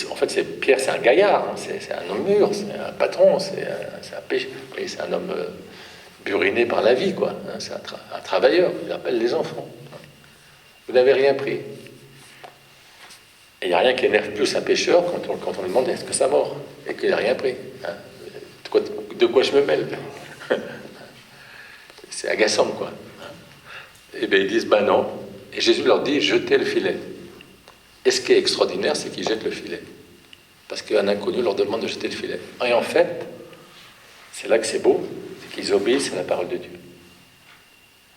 En fait, Pierre, c'est un gaillard, c'est un homme mûr, c'est un patron, c'est un homme buriné par la vie, quoi. C'est un travailleur, il appelle les enfants. Vous n'avez rien pris. Et il n'y a rien qui énerve plus un pêcheur quand on lui demande est-ce que ça mord et qu'il n'a rien pris. De quoi je me mêle? C'est agaçant, quoi. Et bien ils disent non. Et Jésus leur dit jetez le filet. Et ce qui est extraordinaire, c'est qu'ils jettent le filet. Parce qu'un inconnu leur demande de jeter le filet. Et en fait, c'est là que c'est beau, c'est qu'ils obéissent à la parole de Dieu.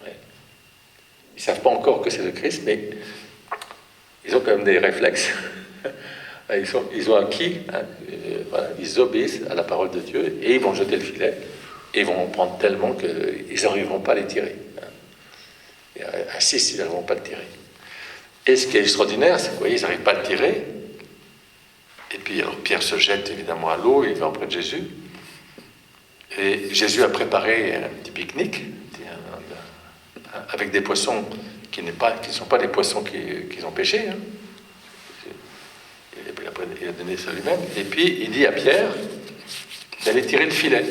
Ouais. Ils ne savent pas encore que c'est le Christ, mais ils ont quand même des réflexes. Ils ont acquis, hein, voilà, ils obéissent à la parole de Dieu et ils vont jeter le filet et ils vont en prendre tellement qu'ils n'arriveront pas à les tirer. Hein. Et à 6, ils n'arriveront pas à le tirer. Et ce qui est extraordinaire, c'est qu'ils n'arrivent pas à le tirer. Et puis alors Pierre se jette évidemment à l'eau, il va auprès de Jésus. Et Jésus a préparé un petit pique-nique avec des poissons qui ne sont pas des poissons qu'ils ont pêchés. Hein. Il a donné ça lui-même. Et puis il dit à Pierre d'aller tirer le filet.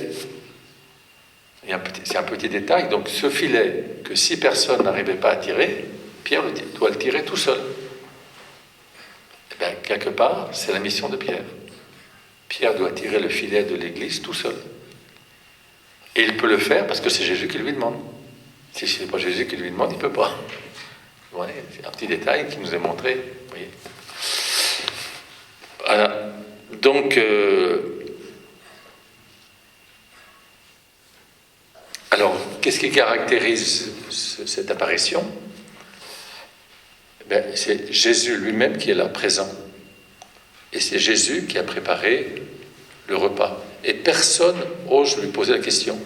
C'est un petit détail. Donc ce filet que 6 personnes n'arrivaient pas à tirer, Pierre doit le tirer tout seul. Et bien, quelque part, c'est la mission de Pierre. Pierre doit tirer le filet de l'Église tout seul. Et il peut le faire parce que c'est Jésus qui lui demande. Si ce n'est pas Jésus qui lui demande, il ne peut pas. Ouais, c'est un petit détail qui nous est montré. Vous voyez. Voilà. Donc, alors, qu'est-ce qui caractérise cette apparition ? C'est Jésus lui-même qui est là, présent. Et c'est Jésus qui a préparé le repas. Et personne n'ose lui poser la question.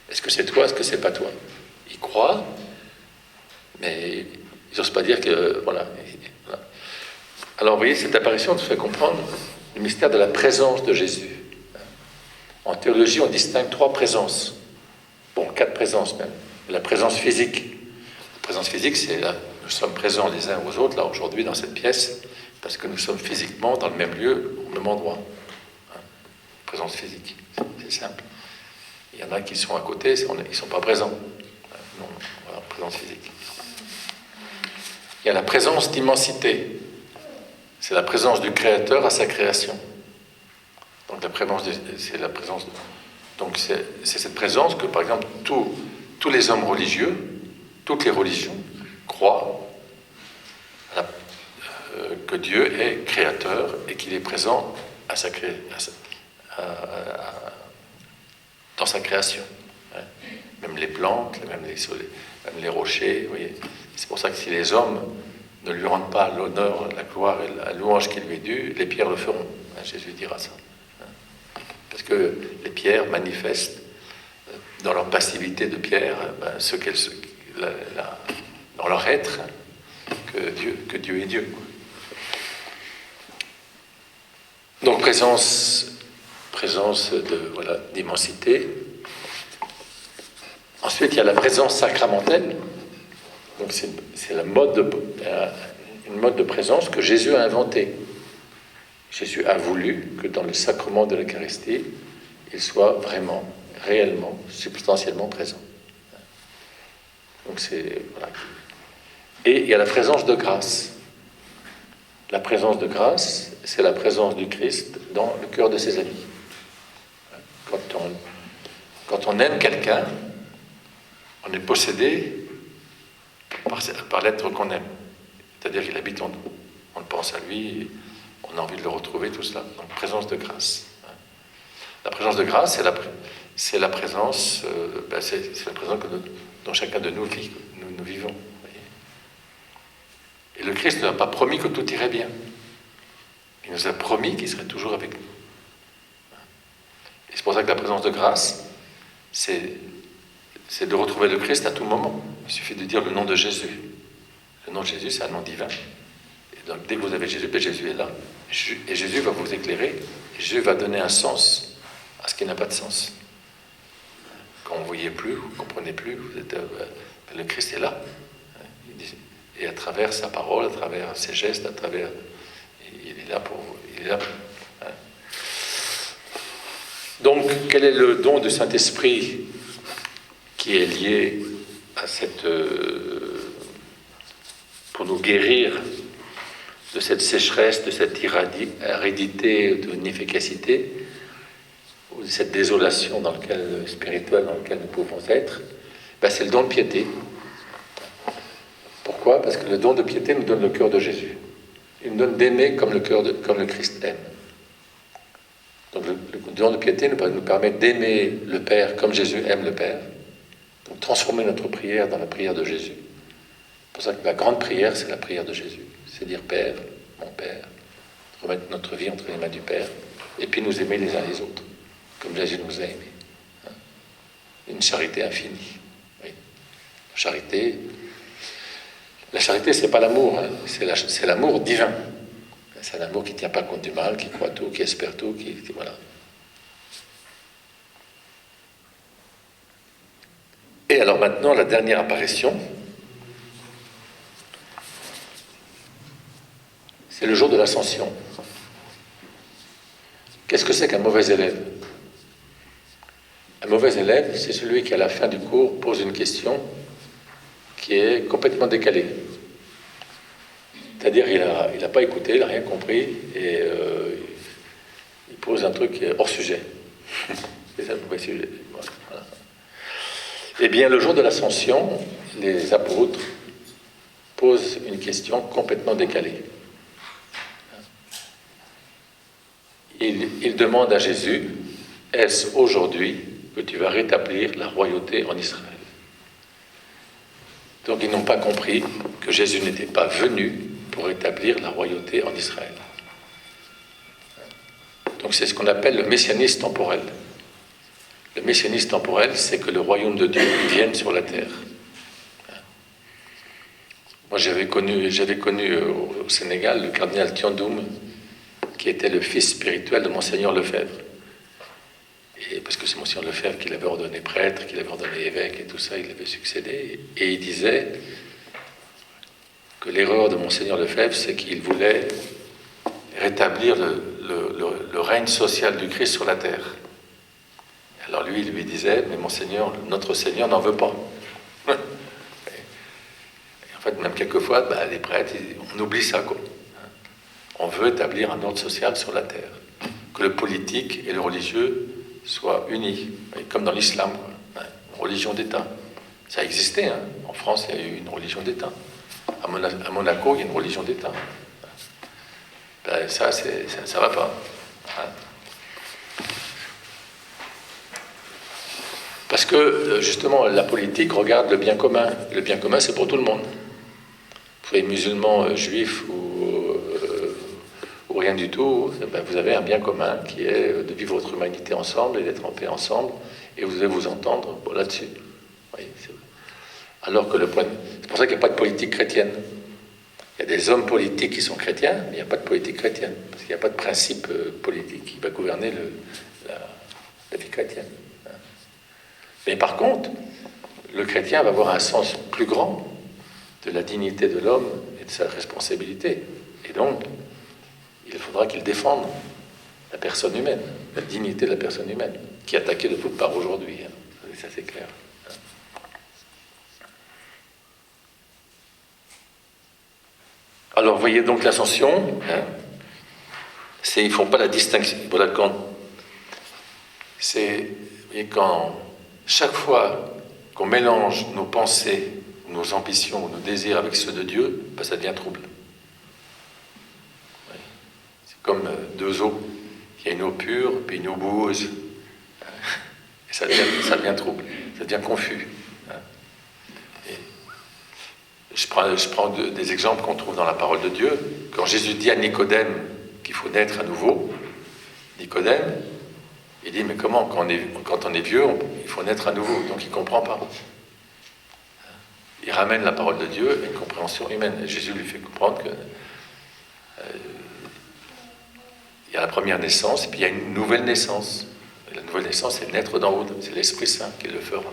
Est-ce que c'est toi, est-ce que c'est pas toi ? Ils croient, mais ils n'osent pas dire que... Voilà. Alors, vous voyez, cette apparition nous fait comprendre le mystère de la présence de Jésus. En théologie, on distingue 3 présences. Bon, 4 présences même. La présence physique. La présence physique, c'est là, nous sommes présents les uns aux autres, là, aujourd'hui, dans cette pièce, parce que nous sommes physiquement dans le même lieu, au même endroit. Présence physique, c'est simple. Il y en a qui sont à côté, ils ne sont pas présents. Non, voilà, présence physique. Il y a la présence d'immensité. C'est la présence du Créateur à sa création. Donc c'est la présence. Donc c'est cette présence que, par exemple, tous les hommes religieux, toutes les religions, croient que Dieu est créateur et qu'il est présent dans sa création. Hein. Même les plantes, même les rochers, vous voyez. C'est pour ça que si les hommes ne lui rendent pas l'honneur, la gloire et la louange qui lui est due, les pierres le feront. Hein, Jésus dira ça. Hein. Parce que les pierres manifestent, dans leur passivité de pierre, dans leur être, que Dieu est Dieu. Donc présence d'immensité. Ensuite, il y a la présence sacramentelle. Donc c'est une mode de présence que Jésus a inventée. Jésus a voulu que dans le sacrement de l'Eucharistie, il soit vraiment, réellement, substantiellement présent. Donc voilà. Et il y a la présence de grâce. La présence de grâce, c'est la présence du Christ dans le cœur de ses amis. Quand on aime quelqu'un, on est possédé par l'être qu'on aime. C'est-à-dire qu'il habite en nous. On pense à lui, on a envie de le retrouver, tout cela. Donc, présence de grâce. La présence de grâce, c'est la présence, c'est la présence dont chacun de nous vit, nous vivons. Et le Christ ne nous a pas promis que tout irait bien. Il nous a promis qu'il serait toujours avec nous. Et c'est pour ça que la présence de grâce, c'est de retrouver le Christ à tout moment. Il suffit de dire le nom de Jésus. Le nom de Jésus, c'est un nom divin. Et donc, dès que vous avez Jésus, Jésus est là. Et Jésus va vous éclairer. Et Jésus va donner un sens à ce qui n'a pas de sens. Quand vous ne voyez plus, vous ne comprenez plus, le Christ est là. Et à travers sa parole, à travers ses gestes, il est là pour vous. Il est là. Donc, quel est le don du Saint-Esprit qui est lié à pour nous guérir de cette sécheresse, de cette aridité, de l'inefficacité, ou de cette désolation spirituelle dans laquelle nous pouvons être? C'est le don de piété. Pourquoi ? Parce que le don de piété nous donne le cœur de Jésus. Il nous donne d'aimer comme le Christ aime. Donc le don de piété nous permet d'aimer le Père comme Jésus aime le Père. Donc transformer notre prière dans la prière de Jésus. pour ça que la grande prière, c'est la prière de Jésus. C'est dire Père, mon Père, remettre notre vie entre les mains du Père, et puis nous aimer les uns les autres, comme Jésus nous a aimés. Une charité infinie. Oui. La charité, c'est pas l'amour, hein. C'est l'amour divin. C'est l'amour qui ne tient pas compte du mal, qui croit tout, qui espère tout, qui voilà. Et alors maintenant, la dernière apparition, c'est le jour de l'ascension. Qu'est-ce que c'est qu'un mauvais élève? Un mauvais élève, c'est celui qui, à la fin du cours, pose une question qui est complètement décalée. C'est-à-dire, il n'a pas écouté, il n'a rien compris, et il pose un truc hors sujet. C'est ça le mauvais sujet. Voilà. Eh bien, le jour de l'ascension, les apôtres posent une question complètement décalée. Ils demandent à Jésus, est-ce aujourd'hui que tu vas rétablir la royauté en Israël? Donc ils n'ont pas compris que Jésus n'était pas venu pour rétablir la royauté en Israël. Donc c'est ce qu'on appelle le messianisme temporel. Le messianisme temporel, c'est que le royaume de Dieu vienne sur la terre. Moi j'avais connu au Sénégal le cardinal Thiandoum, qui était le fils spirituel de Monseigneur Lefebvre. Et parce que c'est Monseigneur Lefebvre qui l'avait ordonné prêtre, qui l'avait ordonné évêque et tout ça, il avait succédé. Et il disait que l'erreur de Monseigneur Lefebvre, c'est qu'il voulait rétablir le règne social du Christ sur la terre. Alors lui, il lui disait, mais Monseigneur, notre Seigneur n'en veut pas. Et en fait, même quelquefois, les prêtres, on oublie ça, quoi. On veut établir un ordre social sur la terre. Que le politique et le religieux soient unis, comme dans l'islam, une religion d'État. Ça a existé, hein. En France, il y a eu une religion d'État. À Monaco, il y a une religion d'État. Ça ne va pas. Parce que, justement, la politique regarde le bien commun. Le bien commun, c'est pour tout le monde. Vous soyez musulman, juif ou rien du tout, vous avez un bien commun qui est de vivre votre humanité ensemble et d'être en paix ensemble, et vous devez vous entendre là-dessus. Oui, alors que c'est pour ça qu'il n'y a pas de politique chrétienne. Il y a des hommes politiques qui sont chrétiens, mais il n'y a pas de politique chrétienne, parce qu'il n'y a pas de principe politique qui va gouverner la vie chrétienne. Mais par contre, le chrétien va avoir un sens plus grand de la dignité de l'homme et de sa responsabilité. Et donc, il faudra qu'il défende la personne humaine, la dignité de la personne humaine, qui est attaquée de toutes parts aujourd'hui. Ça, c'est clair. Alors, voyez donc l'ascension, ils ne font pas la distinction. Voilà, quand chaque fois qu'on mélange nos pensées, nos ambitions, nos désirs avec ceux de Dieu, ça devient trouble. C'est comme deux eaux. Il y a une eau pure, puis une eau boueuse. Et ça devient trouble, ça devient confus. Et je prends des exemples qu'on trouve dans la parole de Dieu. Quand Jésus dit à Nicodème qu'il faut naître à nouveau, Nicodème, il dit, mais comment, quand on est vieux, il faut naître à nouveau. Donc il ne comprend pas. Il ramène la parole de Dieu à une compréhension humaine. Et Jésus lui fait comprendre que il y a la première naissance, et puis il y a une nouvelle naissance. Et la nouvelle naissance, c'est naître d'en haut. C'est l'Esprit Saint qui le fera.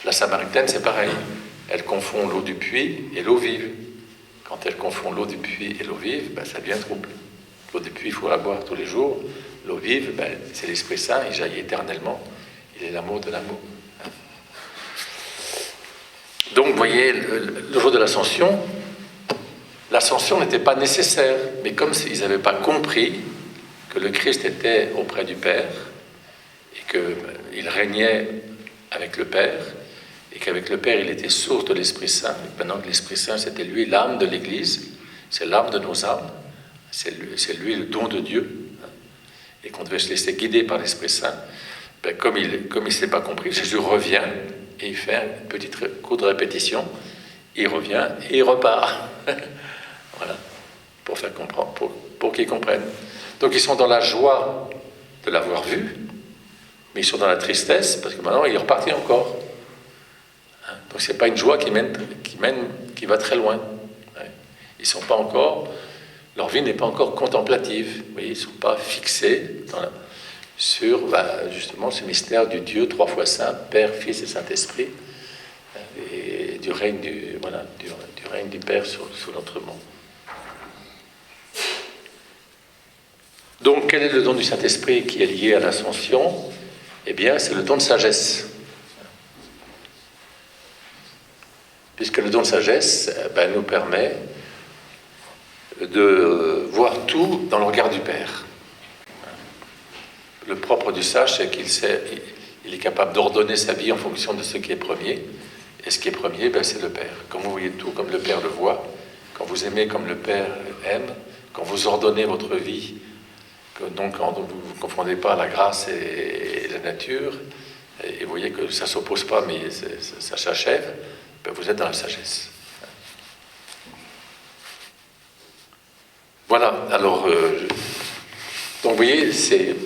La Samaritaine, c'est pareil. Elle confond l'eau du puits et l'eau vive. Quand elle confond l'eau du puits et l'eau vive, ça devient trouble. L'eau du puits, il faut la boire tous les jours. L'eau vive, c'est l'Esprit Saint, il jaillit éternellement. Il est l'amour de l'amour. Donc, vous voyez, le jour de l'Ascension n'était pas nécessaire. Mais comme ils n'avaient pas compris que le Christ était auprès du Père, et qu'il régnait avec le Père, et qu'avec le Père, il était source de l'Esprit Saint, et maintenant que l'Esprit Saint, c'était lui l'âme de l'Église, c'est l'âme de nos âmes, c'est lui le don de Dieu, et qu'on devait se laisser guider par l'Esprit Saint, comme il ne s'est pas compris, Jésus revient et il fait une petite coup de répétition. il revient et il repart. Voilà, pour faire comprendre, pour qu'ils comprennent. Donc ils sont dans la joie de l'avoir vu, mais ils sont dans la tristesse parce que maintenant il est reparti encore. Donc c'est pas une joie qui va très loin. Ils sont pas encore, leur vie n'est pas encore contemplative. Vous voyez, ils ne sont pas fixés sur justement ce mystère du Dieu trois fois saint, Père, Fils et Saint-Esprit, et du règne du règne du Père sur notre monde. Donc, quel est le don du Saint-Esprit qui est lié à l'Ascension? Eh bien, c'est le don de sagesse. Puisque le don de sagesse nous permet de voir tout dans le regard du Père. Le propre du sage, c'est qu'il est capable d'ordonner sa vie en fonction de ce qui est premier. Et ce qui est premier, c'est le Père. Quand vous voyez tout comme le Père le voit, quand vous aimez comme le Père aime, quand vous ordonnez votre vie, donc quand vous ne confondez pas la grâce et la nature, et vous voyez que ça ne s'oppose pas, mais ça s'achève, vous êtes dans la sagesse. Voilà, alors, donc vous voyez, c'est,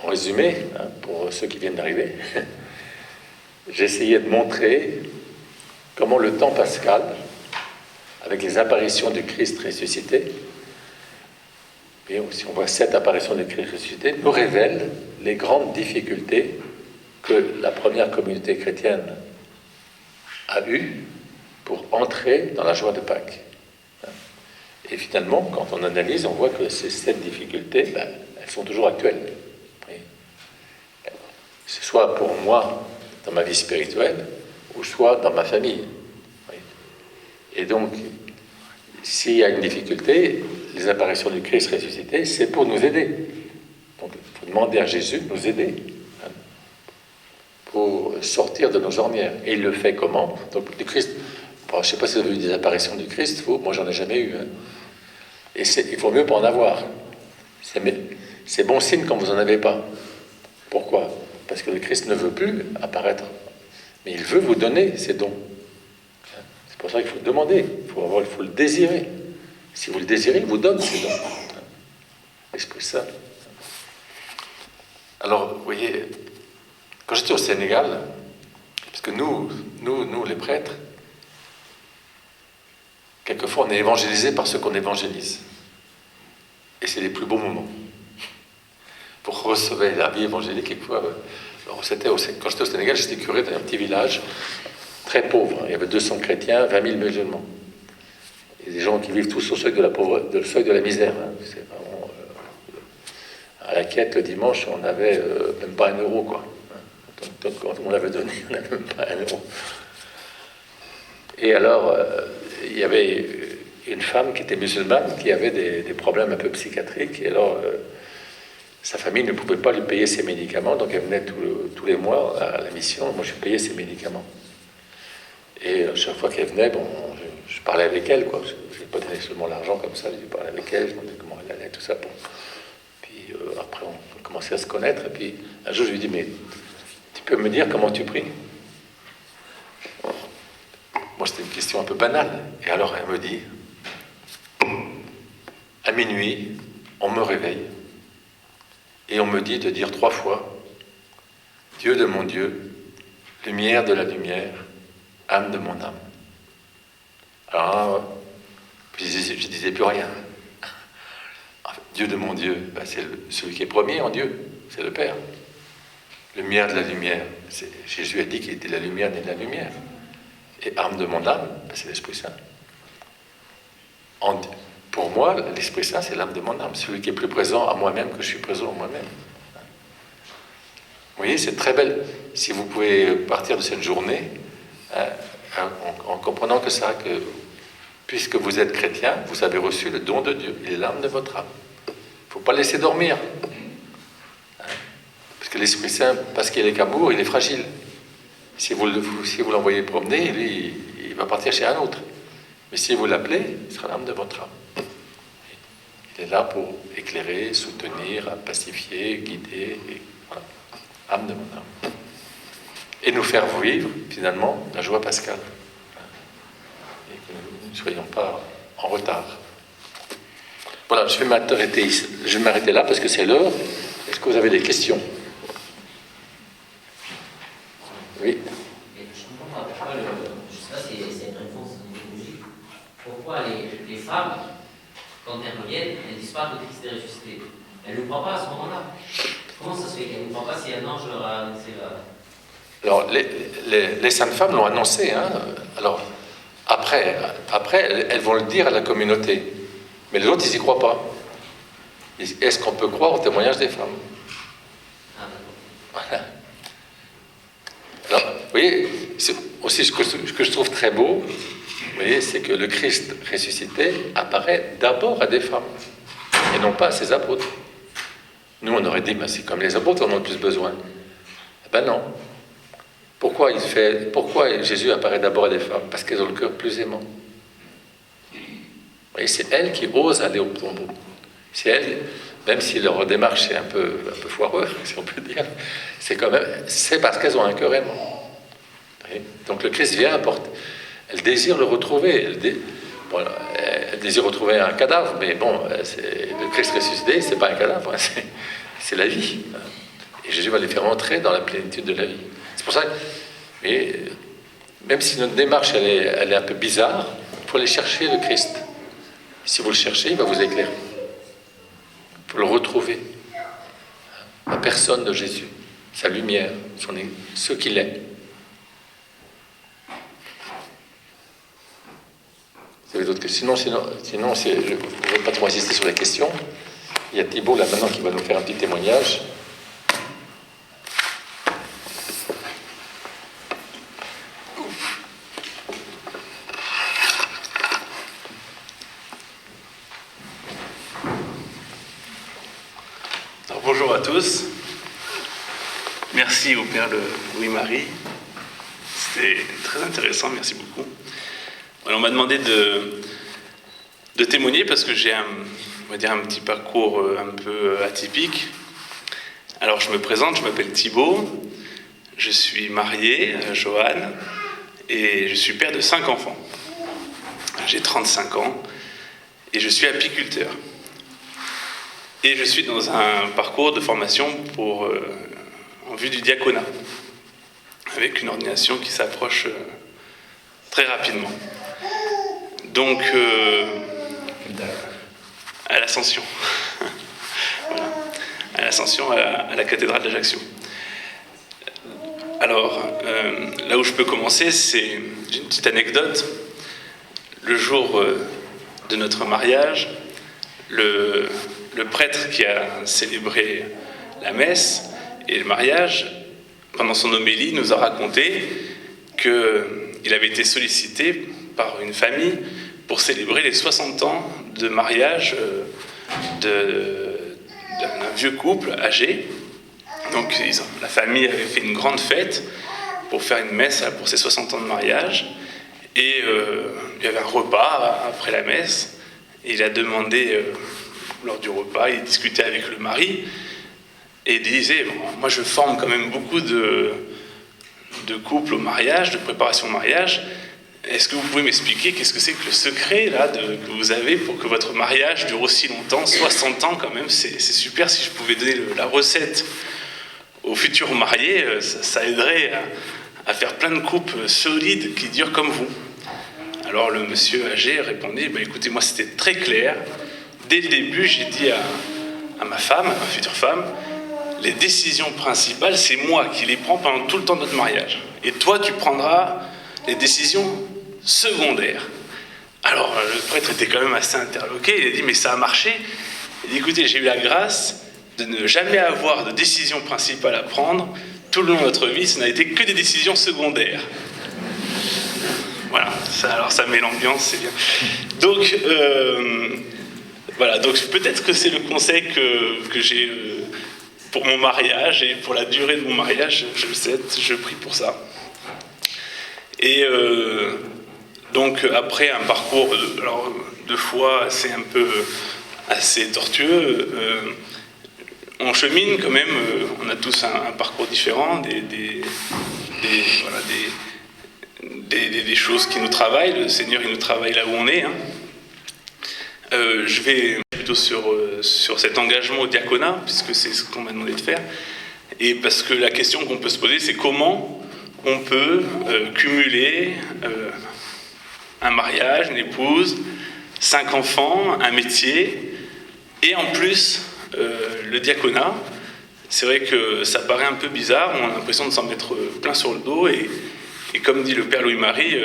en résumé, pour ceux qui viennent d'arriver, j'ai essayé de montrer comment le temps pascal, avec les apparitions du Christ ressuscité, et si on voit cette apparition du Christ ressuscité, nous révèle les grandes difficultés que la première communauté chrétienne a eues pour entrer dans la joie de Pâques. Et finalement, quand on analyse, on voit que ces 7 difficultés, elles sont toujours actuelles. C'est soit pour moi, dans ma vie spirituelle, ou soit dans ma famille. Et donc, s'il y a une difficulté, les apparitions du Christ ressuscité, c'est pour nous aider. Donc, il faut demander à Jésus de nous aider pour sortir de nos ornières. Et il le fait comment? Donc, le Christ, je ne sais pas si vous avez eu des apparitions du Christ, moi j'en ai jamais eu. Et il vaut mieux pas en avoir. C'est bon signe quand vous n'en avez pas. Pourquoi? Parce que le Christ ne veut plus apparaître. Mais il veut vous donner ses dons. C'est pour ça qu'il faut le demander. Il faut le désirer. Si vous le désirez, il vous donne ses dons. L'Esprit Saint. Alors, vous voyez, quand j'étais au Sénégal, parce que nous les prêtres, quelquefois on est évangélisé par ceux qu'on évangélise. Et c'est les plus beaux moments. Pour recevoir la vie évangélique, quelquefois, quand j'étais au Sénégal, j'étais curé d'un petit village très pauvre. Il y avait 200 chrétiens, 20 000 musulmans. Et des gens qui vivent tous au seuil de la pauvreté, le seuil de la misère. C'est vraiment... à la quête, le dimanche, on n'avait même pas 1 euro, quoi. Donc, quand on l'avait donné, on n'avait même pas 1 euro. Et alors, il y avait une femme qui était musulmane, qui avait des problèmes un peu psychiatriques. Et alors, sa famille ne pouvait pas lui payer ses médicaments. Donc, elle venait tous les mois à la mission. Moi, je payais ses médicaments. Et chaque fois qu'elle venait, je parlais avec elle, quoi. Je n'ai pas donné seulement l'argent comme ça, je parlais avec elle, je me demandais comment elle allait, tout ça. Bon. Puis après, on commençait à se connaître. Et puis, un jour, je lui dis, mais tu peux me dire comment tu pries? Moi, c'était une question un peu banale. Et alors, elle me dit, à minuit, on me réveille. Et on me dit de dire 3 fois, Dieu de mon Dieu, lumière de la lumière, âme de mon âme. Alors, je disais plus rien. Dieu de mon Dieu, c'est celui qui est premier en Dieu, c'est le Père. Lumière de la lumière, Jésus a dit qu'il était la lumière de la lumière. Et âme de mon âme, c'est l'Esprit Saint. Pour moi, l'Esprit Saint, c'est l'âme de mon âme, celui qui est plus présent à moi-même que je suis présent à moi-même. Vous voyez, c'est très belle. Si vous pouvez partir de cette journée, en comprenant que puisque vous êtes chrétien, vous avez reçu le don de Dieu, il est l'âme de votre âme. Il ne faut pas le laisser dormir. Parce que l'Esprit Saint, parce qu'il est qu'amour, il est fragile. Si vous l'envoyez promener, il va partir chez un autre. Mais si vous l'appelez, il sera l'âme de votre âme. Il est là pour éclairer, soutenir, pacifier, guider. Et voilà. Âme de mon âme. Et nous faire vivre, finalement, la joie pascale. ne soyons pas en retard. Voilà, je vais m'arrêter là parce que c'est l'heure. Est-ce que vous avez des questions? Oui. Je comprends pas pourquoi, je ne sais pas si c'est une réponse logique, pourquoi les femmes, quand elles reviennent, elles disent pas que Christ est ressuscité. Elles ne croient pas à ce moment-là. Comment ça se fait qu'elles ne croient pas si un ange leur a annoncé Alors, les saintes femmes l'ont annoncé. Hein. Alors, après, elles vont le dire à la communauté. Mais les autres, ils n'y croient pas. Est-ce qu'on peut croire au témoignage des femmes? Voilà. Alors, vous voyez, c'est aussi ce que je trouve très beau, vous voyez, c'est que le Christ ressuscité apparaît d'abord à des femmes, et non pas à ses apôtres. Nous, on aurait dit, ben, c'est comme les apôtres, on en a le plus besoin. Eh ben non. Pourquoi Jésus apparaît d'abord à des femmes? Parce qu'elles ont le cœur plus aimant. Vous voyez, c'est elles qui osent aller au tombeau. C'est elles, même si leur démarche est un peu foireuse, si on peut dire, c'est parce qu'elles ont un cœur aimant. Donc le Christ vient apporter. Elles désirent le retrouver. Elles désirent retrouver un cadavre, mais bon, le Christ ressuscité, c'est pas un cadavre, hein, c'est la vie. Et Jésus va les faire entrer dans la plénitude de la vie. C'est pour ça que, même si notre démarche elle est un peu bizarre, il faut aller chercher le Christ. Si vous le cherchez, il va vous éclairer. Il faut le retrouver. La personne de Jésus, sa lumière, ce qu'il est. Vous avez d'autres questions? Sinon je ne vais pas trop insister sur les questions. Il y a Thibault là maintenant qui va nous faire un petit témoignage. Alors, bonjour à tous. Merci au Père Louis-Marie. C'était très intéressant, merci beaucoup. Alors, on m'a demandé de témoigner parce que j'ai on va dire un petit parcours un peu atypique. Alors je me présente, je m'appelle Thibault, je suis marié à Joanne et je suis père de 5 enfants. J'ai 35 ans et je suis apiculteur. Et je suis dans un parcours de formation en vue du diaconat, avec une ordination qui s'approche très rapidement. Donc, à l'Ascension. Voilà. À l'Ascension, à la cathédrale d'Ajaccio. Alors, là où je peux commencer, j'ai une petite anecdote. Le jour de notre mariage, le prêtre qui a célébré la messe et le mariage, pendant son homélie, nous a raconté qu'il avait été sollicité par une famille pour célébrer les 60 ans de mariage d'un vieux couple âgé. Donc la famille avait fait une grande fête pour faire une messe pour ses 60 ans de mariage. Et il y avait un repas après la messe. Et il a demandé, lors du repas, il discutait avec le mari. Et il disait, bon, moi je forme quand même beaucoup de couples au mariage, de préparation au mariage. Est-ce que vous pouvez m'expliquer qu'est-ce que c'est que le secret là, que vous avez pour que votre mariage dure aussi longtemps? 60 ans quand même, c'est super. Si je pouvais donner la recette aux futurs mariés, ça aiderait à faire plein de couples solides qui durent comme vous. Alors le monsieur âgé répondit, écoutez, moi c'était très clair. Dès le début, j'ai dit à ma femme, à ma future femme, les décisions principales, c'est moi qui les prends pendant tout le temps de notre mariage. Et toi, tu prendras les décisions secondaires. Alors, le prêtre était quand même assez interloqué. Il a dit, mais ça a marché. Il dit, écoutez, j'ai eu la grâce de ne jamais avoir de décision principale à prendre. Tout le long de notre vie, ça n'a été que des décisions secondaires. Voilà, alors ça met l'ambiance, c'est bien. Donc, voilà, donc peut-être que c'est le conseil que j'ai pour mon mariage et pour la durée de mon mariage, je prie pour ça. Et donc après un parcours de foi c'est un peu assez tortueux, on chemine quand même, on a tous un parcours différent, des choses qui nous travaillent. Le Seigneur, il nous travaille là où on est. Hein. Je vais plutôt sur cet engagement au diaconat, puisque c'est ce qu'on m'a demandé de faire. Et parce que la question qu'on peut se poser, c'est comment on peut cumuler un mariage, une épouse, 5 enfants, un métier, et en plus le diaconat. C'est vrai que ça paraît un peu bizarre, on a l'impression de s'en mettre plein sur le dos, et comme dit le Père Louis-Marie,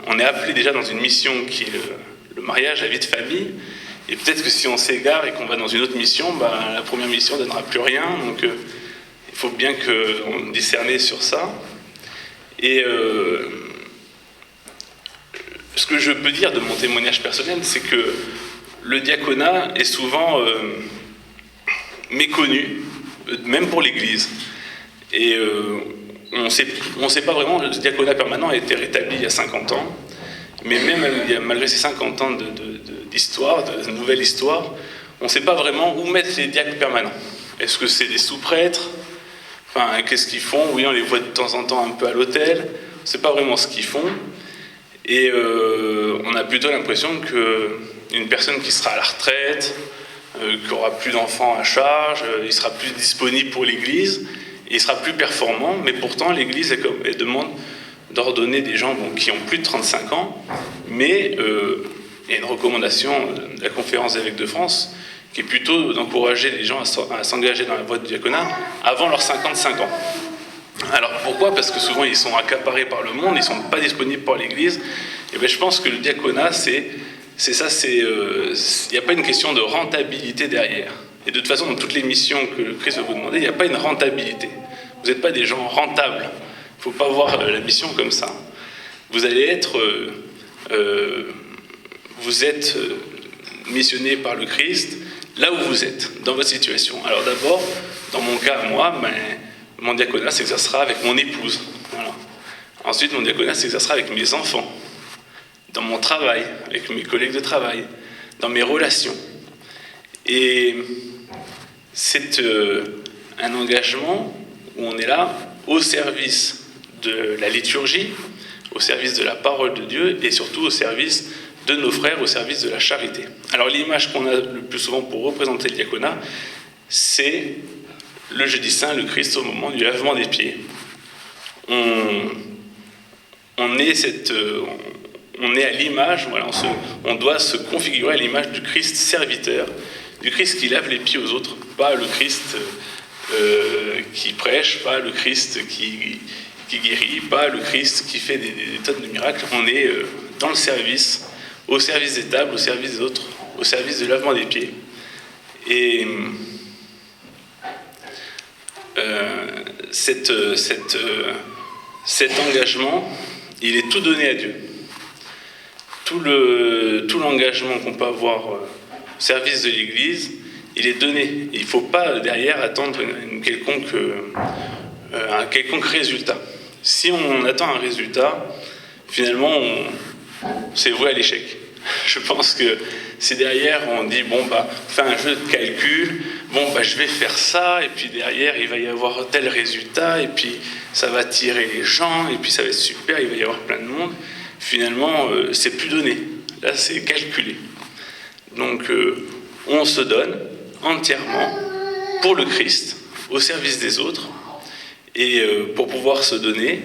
on est appelé déjà dans une mission qui est le mariage, la vie de famille, et peut-être que si on s'égare et qu'on va dans une autre mission, la première mission ne donnera plus rien, donc il faut bien qu'on discerne sur ça. Et ce que je peux dire de mon témoignage personnel, c'est que le diaconat est souvent méconnu, même pour l'Église. Et on ne sait pas vraiment, le diaconat permanent a été rétabli il y a 50 ans, mais même malgré ces 50 ans d'histoire, de nouvelle histoire, on ne sait pas vraiment où mettre les diacres permanents. Est-ce que c'est des sous-prêtres ? Enfin, qu'est-ce qu'ils font ? Oui, on les voit de temps en temps un peu à l'hôtel, on ne sait pas vraiment ce qu'ils font. Et on a plutôt l'impression qu'une personne qui sera à la retraite, qui aura plus d'enfants à charge, il sera plus disponible pour l'Église, et il sera plus performant, mais pourtant l'Église elle demande d'ordonner des gens qui ont plus de 35 ans, mais il y a une recommandation de la Conférence des évêques de France qui est plutôt d'encourager les gens à s'engager dans la voie du diaconat avant leurs 55 ans. Alors pourquoi ? Parce que souvent ils sont accaparés par le monde, ils ne sont pas disponibles pour l'Église. Et bien je pense que le diaconat, c'est ça, il n'y a pas une question de rentabilité derrière. Et de toute façon, dans toutes les missions que le Christ va vous demander, il n'y a pas une rentabilité. Vous n'êtes pas des gens rentables. Il ne faut pas voir la mission comme ça. Vous allez être... vous êtes missionné par le Christ là où vous êtes, dans votre situation. Alors d'abord, dans mon cas, moi, mon diaconat s'exercera avec mon épouse. Voilà. Ensuite, mon diaconat s'exercera avec mes enfants, dans mon travail, avec mes collègues de travail, dans mes relations. Et c'est un engagement où on est là au service de la liturgie, au service de la parole de Dieu et surtout au service de nos frères, au service de la charité. Alors l'image qu'on a le plus souvent pour représenter le diaconat, c'est le jeudi saint, le Christ au moment du lavement des pieds. On est à l'image, voilà, on doit se configurer à l'image du Christ serviteur, du Christ qui lave les pieds aux autres, pas le Christ qui prêche, pas le Christ qui guérit, pas le Christ qui fait des tonnes de miracles. On est dans le service, au service des tables, au service des autres, au service du lavement des pieds. Et cet engagement, il est tout donné à Dieu. Tout l'engagement qu'on peut avoir au service de l'Église, il est donné. Il ne faut pas derrière attendre un quelconque résultat. Si on attend un résultat, finalement, c'est voué à l'échec. Je pense que si derrière on dit on fait un jeu de calcul, je vais faire ça, et puis derrière il va y avoir tel résultat, et puis ça va attirer les gens, et puis ça va être super, il va y avoir plein de monde. Finalement, c'est plus donné. Là, c'est calculé. Donc, on se donne entièrement pour le Christ, au service des autres. Et pour pouvoir se donner,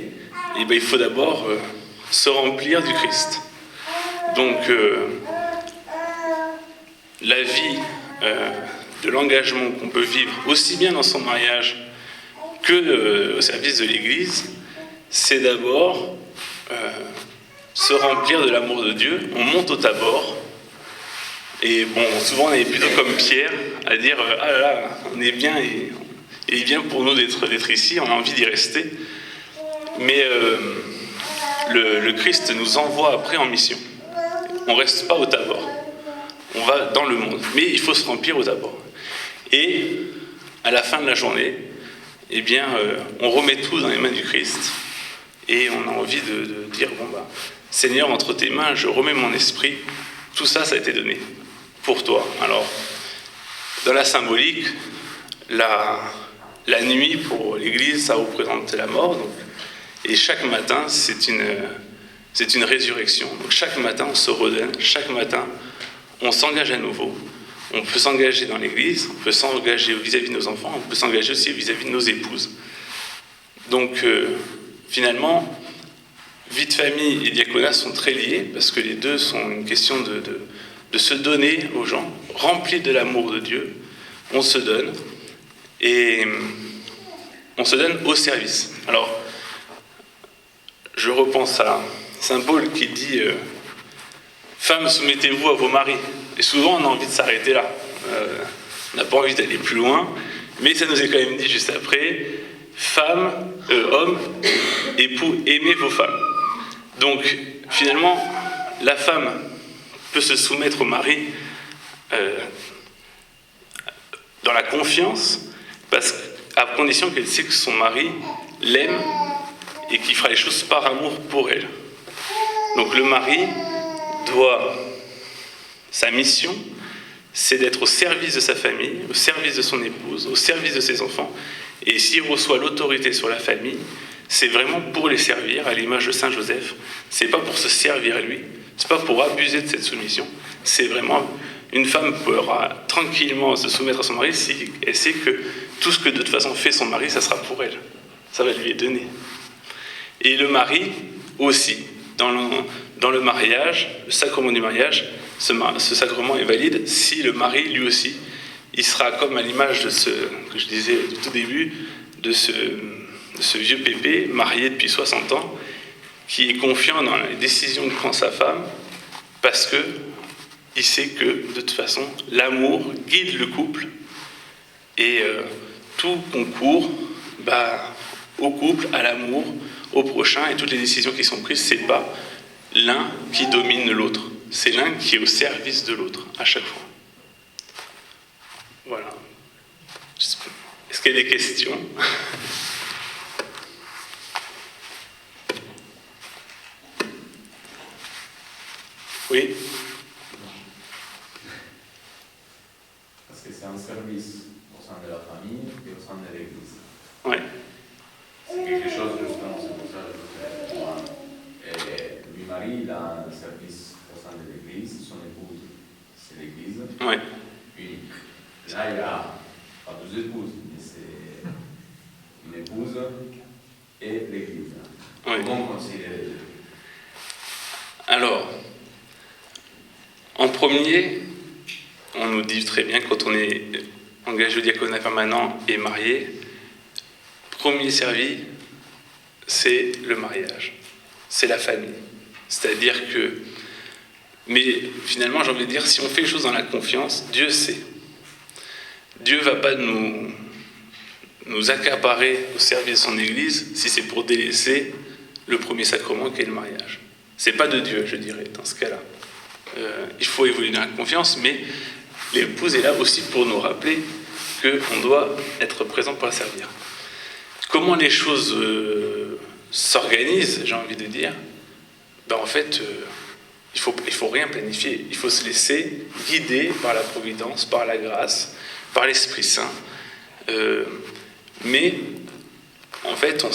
il faut d'abord se remplir du Christ. Donc, la vie de l'engagement qu'on peut vivre, aussi bien dans son mariage que au service de l'Église, c'est d'abord se remplir de l'amour de Dieu. On monte au Tabor, et souvent on est plutôt comme Pierre, à dire « Ah là là, on est bien, et il est bien pour nous d'être ici, on a envie d'y rester. » Mais le Christ nous envoie après en mission. On ne reste pas au Tabor, on va dans le monde, mais il faut se remplir au Tabor. Et à la fin de la journée, on remet tout dans les mains du Christ, et on a envie de dire Seigneur, entre tes mains, je remets mon esprit. Tout ça, ça a été donné pour toi. Alors, dans la symbolique, la nuit pour l'Église, ça représente la mort. Donc, et chaque matin, c'est C'est une résurrection. Donc chaque matin, on se redonne, chaque matin, on s'engage à nouveau. On peut s'engager dans l'Église, on peut s'engager vis-à-vis de nos enfants, on peut s'engager aussi vis-à-vis de nos épouses. Donc finalement, vie de famille et diaconat sont très liés, parce que les deux sont une question de se donner aux gens, remplis de l'amour de Dieu. On se donne, et on se donne au service. Alors, je repense à Saint Paul qui dit « Femmes, soumettez-vous à vos maris ». Et souvent, on a envie de s'arrêter là. On n'a pas envie d'aller plus loin, mais ça nous est quand même dit juste après « Femmes, hommes, époux, aimez vos femmes ». Donc, finalement, la femme peut se soumettre au mari dans la confiance, à condition qu'elle sait que son mari l'aime et qu'il fera les choses par amour pour elle. Donc le mari sa mission, c'est d'être au service de sa famille, au service de son épouse, au service de ses enfants. Et s'il reçoit l'autorité sur la famille, c'est vraiment pour les servir, à l'image de Saint Joseph. C'est pas pour se servir lui, c'est pas pour abuser de cette soumission. C'est vraiment, une femme pourra tranquillement se soumettre à son mari si elle sait que tout ce que de toute façon fait son mari, ça sera pour elle. Ça va lui être donné. Et le mari aussi, dans le mariage, le sacrement du mariage, ce sacrement est valide si le mari, lui aussi, il sera comme à l'image de ce que je disais au tout début, de ce vieux pépé, marié depuis 60 ans, qui est confiant dans les décisions que prend sa femme, parce que il sait que, de toute façon, l'amour guide le couple, et tout concourt au couple, à l'amour, au prochain, et toutes les décisions qui sont prises, c'est pas l'un qui domine l'autre, c'est l'un qui est au service de l'autre, à chaque fois. Voilà. Est-ce qu'il y a des questions ? Oui ? Parce que c'est un service au sein de la famille et au sein de l'Église. Oui. C'est quelque chose, justement, c'est pour ça que moi, lui, mari, il a un service au sein de l'Église, son épouse, c'est l'Église Oui. unique. Là, il y a pas deux épouses, mais c'est une épouse et l'Église. Oui. Comment concilier les deux ? Alors, en premier, on nous dit très bien, quand on est engagé au diaconat permanent et marié, premier servi, c'est le mariage, c'est la famille. C'est-à-dire que, mais finalement, j'ai envie de dire, si on fait les choses dans la confiance, Dieu sait. Dieu ne va pas nous accaparer au service de son Église si c'est pour délaisser le premier sacrement qui est le mariage. C'est pas de Dieu, je dirais, dans ce cas-là. Il faut évoluer dans la confiance, mais l'épouse est là aussi pour nous rappeler qu'on doit être présent pour la servir. Comment les choses s'organisent, j'ai envie de dire, en fait, il faut rien planifier. Il faut se laisser guider par la providence, par la grâce, par l'Esprit Saint. Mais en fait,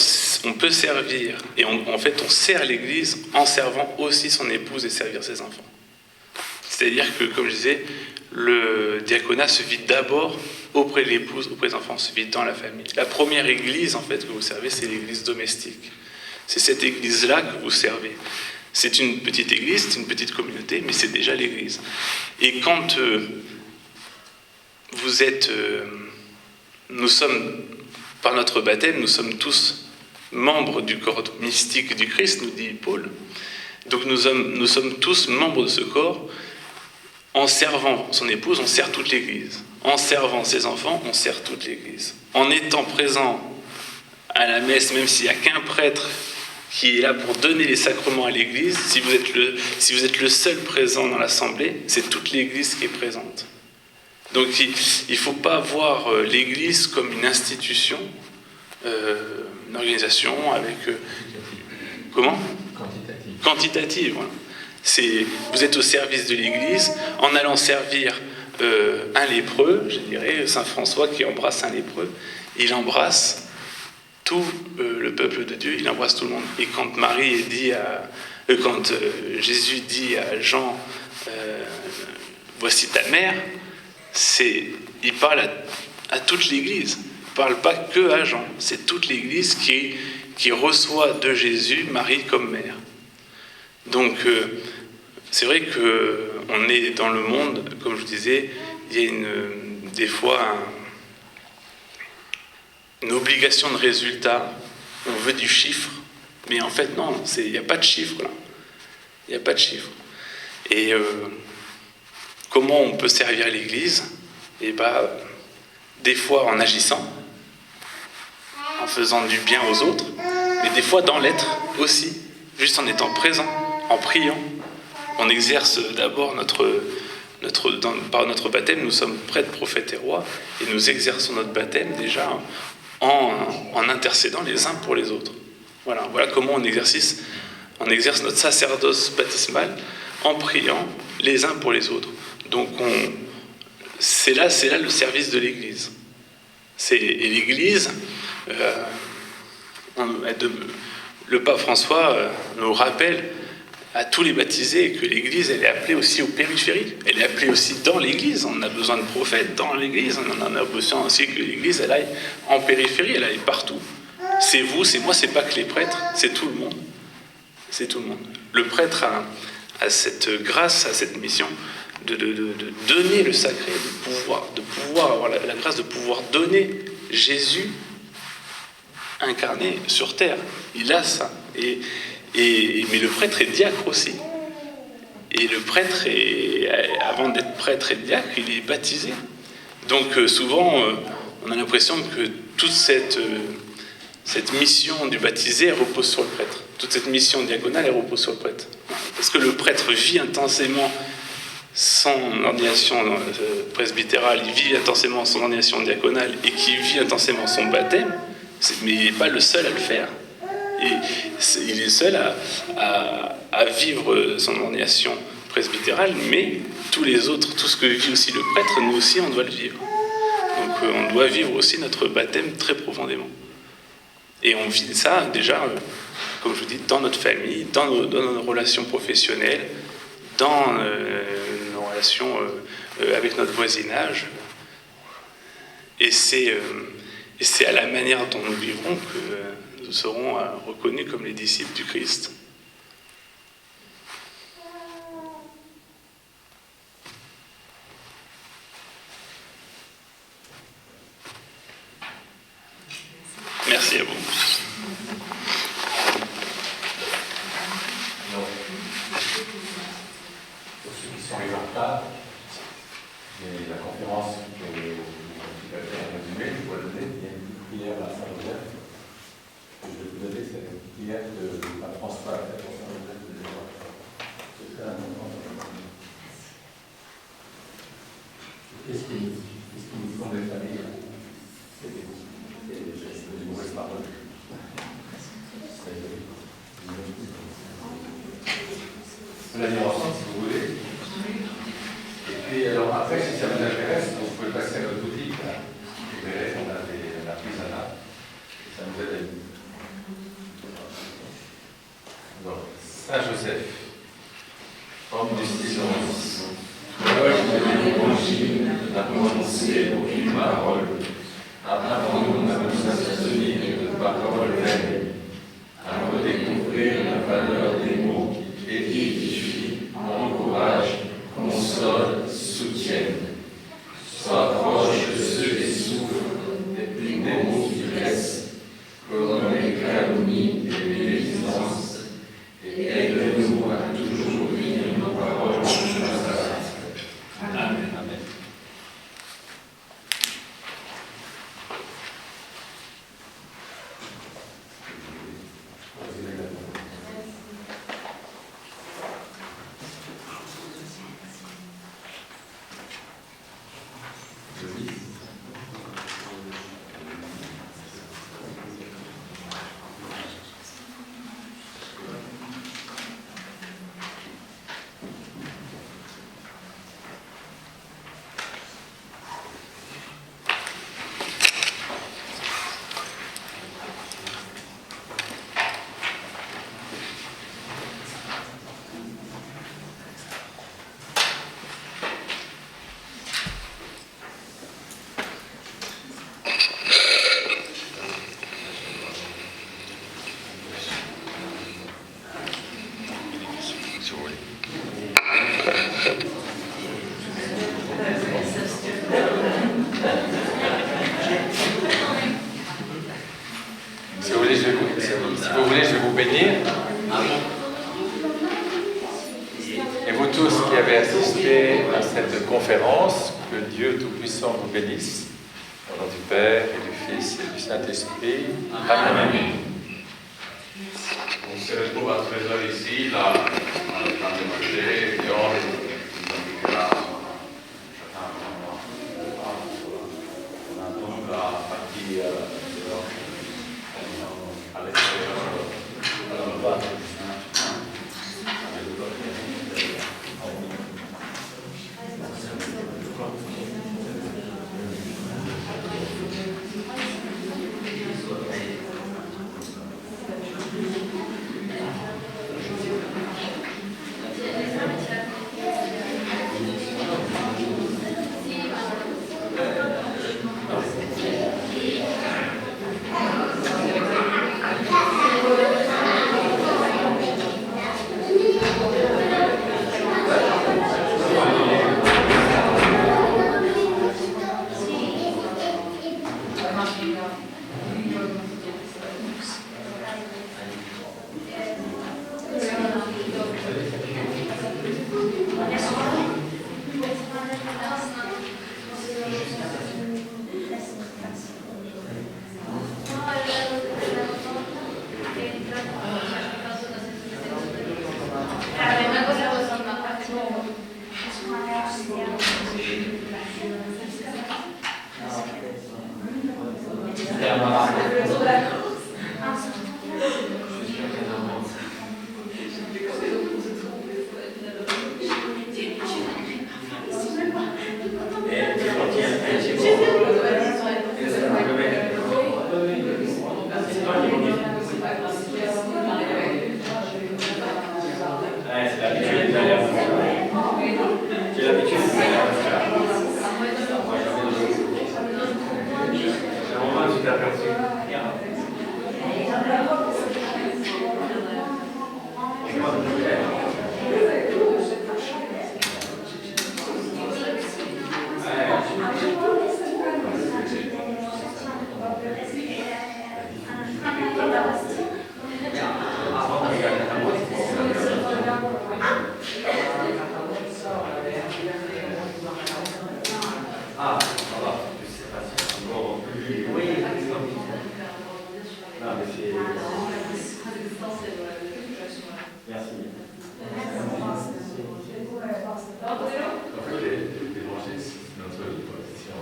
on peut servir, et en fait, on sert l'Église en servant aussi son épouse et servir ses enfants. C'est-à-dire que, comme je disais, le diaconat se vit d'abord auprès de l'épouse, auprès des enfants, se vit dans la famille. La première église, en fait, que vous servez, c'est l'église domestique. C'est cette église-là que vous servez. C'est une petite église, c'est une petite communauté, mais c'est déjà l'église. Et quand nous sommes, par notre baptême, nous sommes tous membres du corps mystique du Christ, nous dit Paul. Donc nous sommes tous membres de ce corps. En servant son épouse, on sert toute l'Église. En servant ses enfants, on sert toute l'Église. En étant présent à la messe, même s'il n'y a qu'un prêtre qui est là pour donner les sacrements à l'Église, si vous êtes le seul présent dans l'assemblée, c'est toute l'Église qui est présente. Donc il ne faut pas voir l'Église comme une institution, une organisation avec... comment ? Quantitative, voilà. Vous êtes au service de l'Église en allant servir un lépreux, je dirais, Saint François qui embrasse un lépreux, il embrasse tout le peuple de Dieu, il embrasse tout le monde. Et quand Jésus dit à Jean, voici ta mère, il parle à toute l'Église. Il ne parle pas que à Jean. C'est toute l'Église qui reçoit de Jésus Marie comme mère. Donc, c'est vrai qu'on est dans le monde, comme je disais, il y a des fois une obligation de résultat. On veut du chiffre, mais en fait, non, il n'y a pas de chiffre là. Il n'y a pas de chiffre. Et comment on peut servir l'Église? Eh bien, des fois en agissant, en faisant du bien aux autres, mais des fois dans l'être aussi, juste en étant présent, en priant. On exerce d'abord par notre baptême, nous sommes prêtres, prophètes et rois, et nous exerçons notre baptême déjà en intercédant les uns pour les autres. Voilà comment on exerce notre sacerdoce baptismal en priant les uns pour les autres. Donc c'est là le service de l'Église. Et l'Église, le pape François nous rappelle à tous les baptisés que l'Église, elle est appelée aussi aux périphéries. Elle est appelée aussi dans l'Église. On a besoin de prophètes dans l'Église. On en a besoin aussi que l'Église, elle aille en périphérie, elle aille partout. C'est vous, c'est moi, c'est pas que les prêtres, c'est tout le monde. C'est tout le monde. Le prêtre a cette grâce, a cette mission de donner le sacré, de pouvoir avoir la grâce de pouvoir donner Jésus incarné sur terre. Il a ça. Mais le prêtre est diacre aussi. Et le prêtre, avant d'être prêtre et diacre, il est baptisé. Donc souvent, on a l'impression que toute cette mission du baptisé, elle repose sur le prêtre. Toute cette mission diaconale, elle repose sur le prêtre. Parce que le prêtre vit intensément son ordination presbytérale, il vit intensément son ordination diaconale et qui vit intensément son baptême, mais il n'est pas le seul à le faire. Et il est seul à vivre son ordination presbytérale, mais tous les autres, tout ce que vit aussi le prêtre, nous aussi, on doit le vivre. Donc on doit vivre aussi notre baptême très profondément. Et on vit ça déjà, comme je vous dis, dans notre famille, dans nos relations professionnelles, dans nos relations avec notre voisinage. Et c'est à la manière dont nous vivrons que nous serons reconnus comme les disciples du Christ. Merci à vous. Pour ceux qui sont arrivés en retard, la conférence que vous avez fait un résumé, je dois donner, il y a une petite prière à Saint-Joseph. Je vais vous donner cette prière de Pape François à Saint-Joseph de Jéhovah. C'est un moment. Qu'est-ce qui nous semble être famille? C'est des mauvaises paroles. On va dire ensemble si vous voulez. Et puis, alors après, si ça vous intéresse, vous pouvez passer à notre boutique. Là. Vous verrez, on a la prise à là. Ça nous aide à nous. Donc, Saint-Joseph, homme du silence, l'heure de l'évangile n'a prononcé aucune parole. Apprenons à nous abstenir de paroles vaines, à redécouvrir la valeur des mots qui édifient, encouragent, consolent, soutiennent. bénir. Et vous tous qui avez assisté à cette conférence, que Dieu Tout-Puissant vous bénisse. Au nom du Père et du Fils et du Saint-Esprit. Amen. On se retrouve à 13h ici, là, on est en train de manger, dehors, on indiquera chacun on attend la partie à l'extérieur.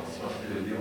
Si on fait le dire,